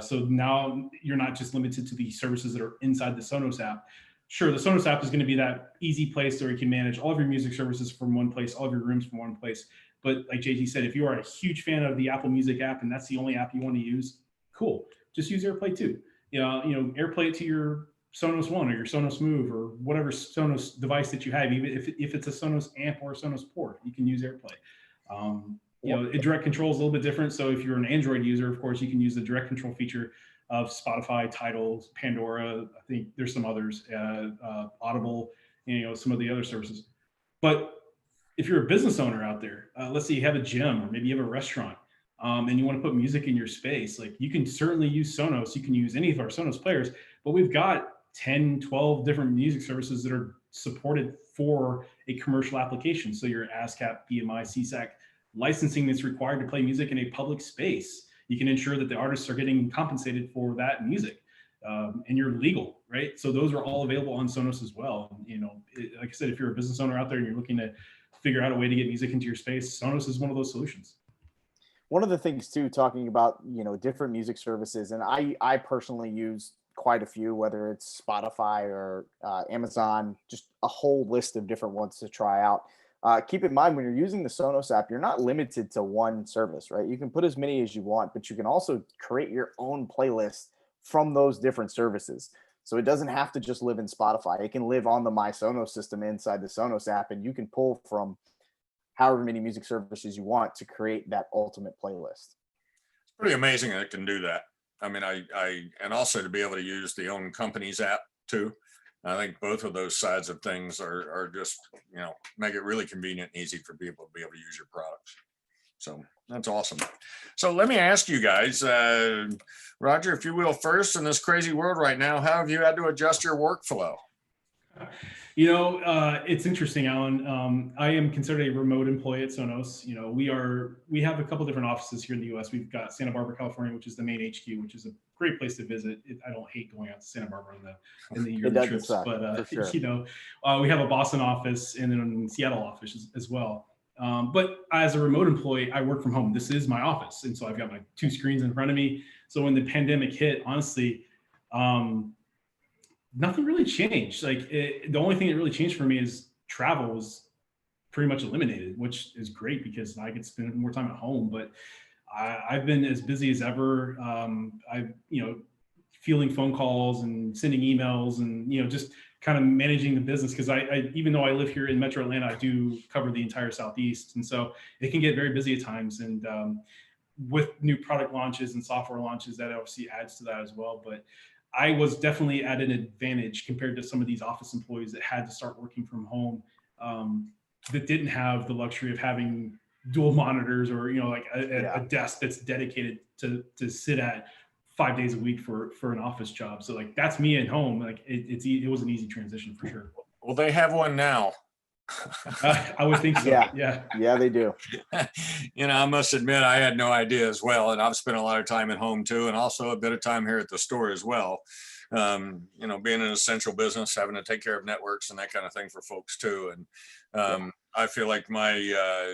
So now you're not just limited to the services that are inside the Sonos app. Sure, the Sonos app is going to be that easy place where you can manage all of your music services from one place, all of your rooms from one place. But like JT said, if you are a huge fan of the Apple Music app and that's the only app you want to use, cool. Just use AirPlay too. AirPlay to your Sonos One or your Sonos Move or whatever Sonos device that you have. Even if it's a Sonos amp or a Sonos port, you can use AirPlay. Direct control is a little bit different. So if you're an Android user, of course, you can use the direct control feature of Spotify, Tidal, Pandora. I think there's some others, Audible, some of the other services. But if you're a business owner out there, let's say you have a gym or maybe you have a restaurant, and you want to put music in your space, like you can certainly use Sonos. You can use any of our Sonos players, but we've got 10, 12 different music services that are supported for a commercial application. So your ASCAP, BMI, CSAC licensing that's required to play music in a public space. You can ensure that the artists are getting compensated for that music, and you're legal, right? So those are all available on Sonos as well. Like I said, if you're a business owner out there and you're looking to figure out a way to get music into your space, Sonos is one of those solutions. One of the things too, talking about, different music services, and I personally use quite a few, whether it's Spotify or Amazon, just a whole list of different ones to try out. Keep in mind, when you're using the Sonos app, you're not limited to one service, right? You can put as many as you want, but you can also create your own playlist from those different services. So it doesn't have to just live in Spotify. It can live on the My Sonos system inside the Sonos app, and you can pull from however many music services you want to create that ultimate playlist. It's pretty amazing that it can do that. I mean, and also to be able to use the own company's app too. I think both of those sides of things are just, make it really convenient and easy for people to be able to use your products. So that's awesome. So let me ask you guys, Roger, if you will, first, in this crazy world right now, how have you had to adjust your workflow? It's interesting, Alan. I am considered a remote employee at Sonos. We have a couple different offices here in the U.S. We've got Santa Barbara, California, which is the main HQ, which is a great place to visit. I don't hate going out to Santa Barbara in the yearly trips, suck, but sure. We have a Boston office and then a Seattle office as well. But as a remote employee, I work from home. This is my office, and so I've got my two screens in front of me. So when the pandemic hit, honestly, Nothing really changed. Like the only thing that really changed for me is travel was pretty much eliminated, which is great because I could spend more time at home. But I've been as busy as ever. I've, fielding phone calls and sending emails and, just kind of managing the business. Cause I, even though I live here in Metro Atlanta, I do cover the entire Southeast. And so it can get very busy at times. And with new product launches and software launches, that obviously adds to that as well. But I was definitely at an advantage compared to some of these office employees that had to start working from home, that didn't have the luxury of having dual monitors or like a desk that's dedicated to sit at 5 days a week for an office job. So like that's me at home. Like it was an easy transition for sure. Well, they have one now. I would think so. Yeah, they do. I must admit I had no idea as well, and I've spent a lot of time at home too, and also a bit of time here at the store as well. Being an essential business, having to take care of networks and that kind of thing for folks too. And I feel like my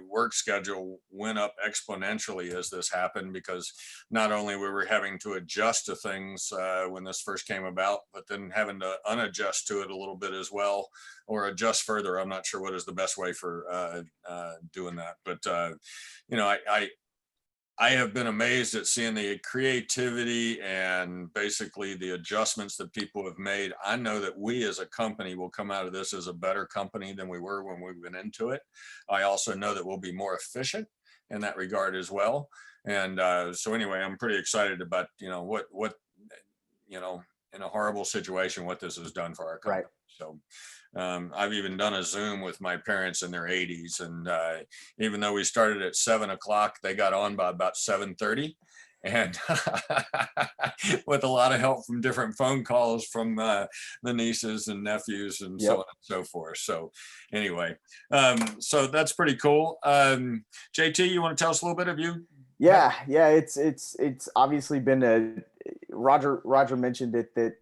work schedule went up exponentially as this happened, because not only were we having to adjust to things when this first came about, but then having to unadjust to it a little bit as well, or adjust further. I'm not sure what is the best way for doing that, but I have been amazed at seeing the creativity and basically the adjustments that people have made. I know that we as a company will come out of this as a better company than we were when we went into it. I also know that we'll be more efficient in that regard as well. And so anyway, I'm pretty excited about, what in a horrible situation, what this has done for our company. Right. So I've even done a Zoom with my parents in their 80s. And even though we started at 7 o'clock, they got on by about 7:30. And with a lot of help from different phone calls from the nieces and nephews and so on and so forth. So anyway, so that's pretty cool. JT, you want to tell us a little bit of you? Yeah. It's obviously been Roger mentioned it that,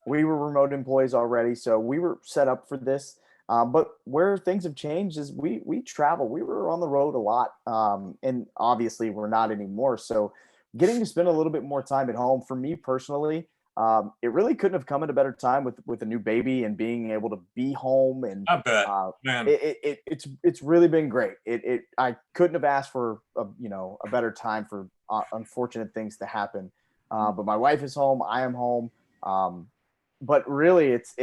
we were remote employees already, so we were set up for this. But where things have changed is we travel. We were on the road a lot, and obviously we're not anymore. So getting to spend a little bit more time at home for me personally, it really couldn't have come at a better time with a new baby and being able to be home. And I bet, man, it's really been great. I couldn't have asked for a better time for unfortunate things to happen. But my wife is home. I am home. But really it's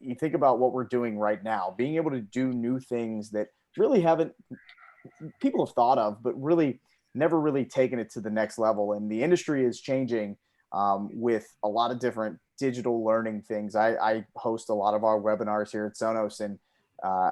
you think about what we're doing right now, being able to do new things that really people have thought of, but really never really taken it to the next level. And the industry is changing with a lot of different digital learning things. I host a lot of our webinars here at Sonos, and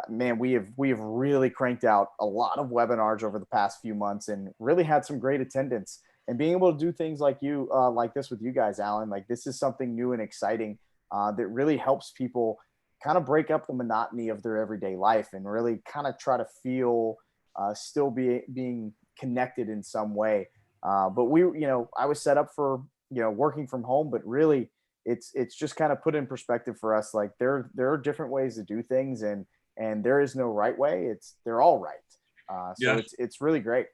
man, we have really cranked out a lot of webinars over the past few months and really had some great attendance. And being able to do things like this with you guys, Alan, like this is something new and exciting that really helps people kind of break up the monotony of their everyday life and really kind of try to feel still being connected in some way. But I was set up for, working from home, but really it's just kind of put in perspective for us. Like there are different ways to do things, and there is no right way. They're all right. So it's really great.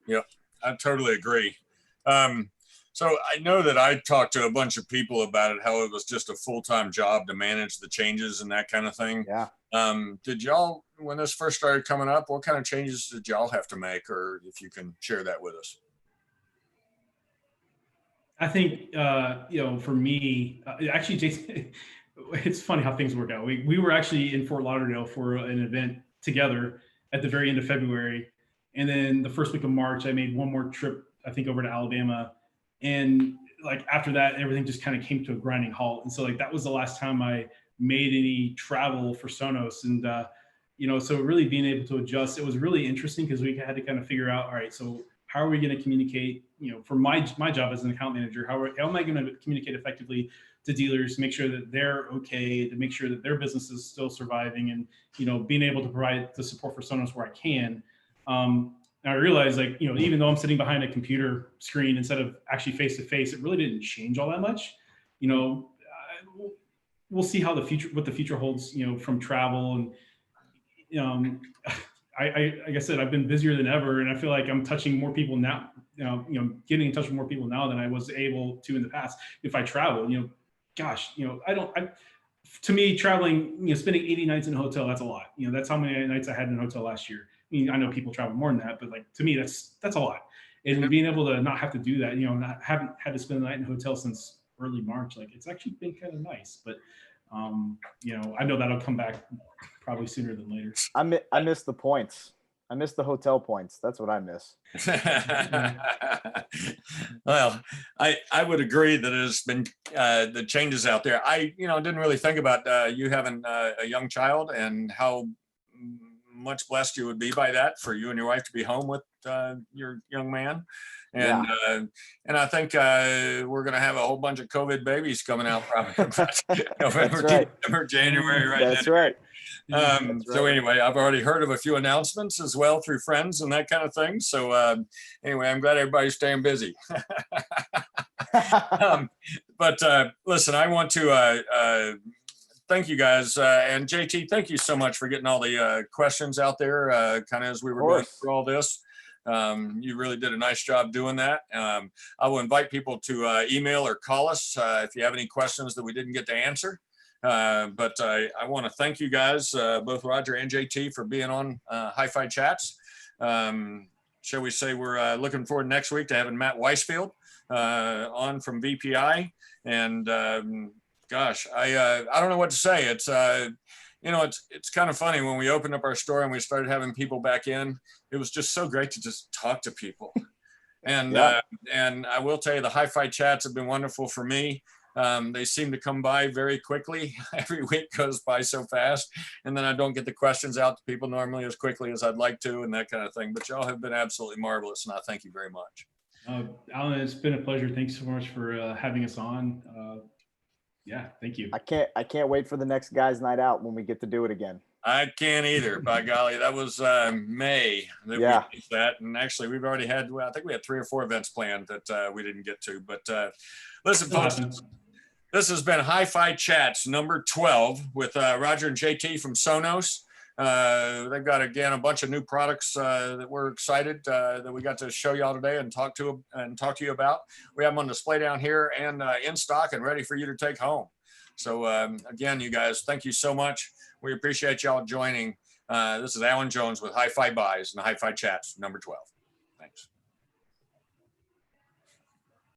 Yeah. I totally agree. So I know that I talked to a bunch of people about it, how it was just a full-time job to manage the changes and that kind of thing. Yeah. Did y'all, when this first started coming up, what kind of changes did y'all have to make, or if you can share that with us? I think, for me, actually, Jason, it's funny how things work out. We were actually in Fort Lauderdale for an event together at the very end of February. And then the first week of March, I made one more trip, I think, over to Alabama. And like after that, everything just kind of came to a grinding halt. And so like that was the last time I made any travel for Sonos. And so really being able to adjust, it was really interesting because we had to kind of figure out, all right, so how are we going to communicate? For my job as an account manager, how am I going to communicate effectively to dealers to make sure that they're okay, to make sure that their business is still surviving, and being able to provide the support for Sonos where I can. And I realized, like, even though I'm sitting behind a computer screen instead of actually face to face, it really didn't change all that much. We'll see how what the future holds, from travel. And like I said, I've been busier than ever, and I feel like I'm touching more people now. Getting in touch with more people now than I was able to in the past. If I travel, gosh, to me, traveling, spending 80 nights in a hotel, that's a lot. That's how many nights I had in a hotel last year. I mean, I know people travel more than that, but like, to me, that's a lot. And being able to not have to do that, haven't had to spend the night in a hotel since early March, like it's actually been kind of nice. But, I know that'll come back probably sooner than later. I miss the points. I miss the hotel points. That's what I miss. Well, I would agree that it has been the changes out there. I didn't really think about you having a young child and how much blessed you would be by that, for you and your wife to be home with your young man. And and I think we're going to have a whole bunch of COVID babies coming out probably November, December, January, right? That's right. So anyway, I've already heard of a few announcements as well through friends and that kind of thing. So anyway, I'm glad everybody's staying busy. But listen, I want to thank you guys. And JT, thank you so much for getting all the questions out there kind of as we were going through all this. You really did a nice job doing that. I will invite people to email or call us if you have any questions that we didn't get to answer. But I want to thank you guys, both Roger and JT, for being on HiFi Chats. Shall we say we're looking forward next week to having Matt Weisfield on from VPI. And gosh, I don't know what to say. It's it's kind of funny when we opened up our store and we started having people back in. It was just so great to just talk to people. And and I will tell you, the HiFi Chats have been wonderful for me. They seem to come by very quickly. Every week goes by so fast, and then I don't get the questions out to people normally as quickly as I'd like to, and that kind of thing. But y'all have been absolutely marvelous, and I thank you very much. Alan, it's been a pleasure. Thanks so much for having us on. Yeah, thank you. I can't wait for the next guys' night out when we get to do it again. I can't either. By golly, that was May that we did that, and actually we've already had. Well, I think we had 3 or 4 events planned that we didn't get to. But listen, folks. This has been HiFi Chats number 12 with Roger and JT from Sonos. They've got, again, a bunch of new products that we're excited that we got to show y'all today and talk to you about. We have them on display down here and in stock and ready for you to take home. So again, you guys, thank you so much. We appreciate y'all joining. This is Alan Jones with HiFi Buys and HiFi Chats number 12. Thanks.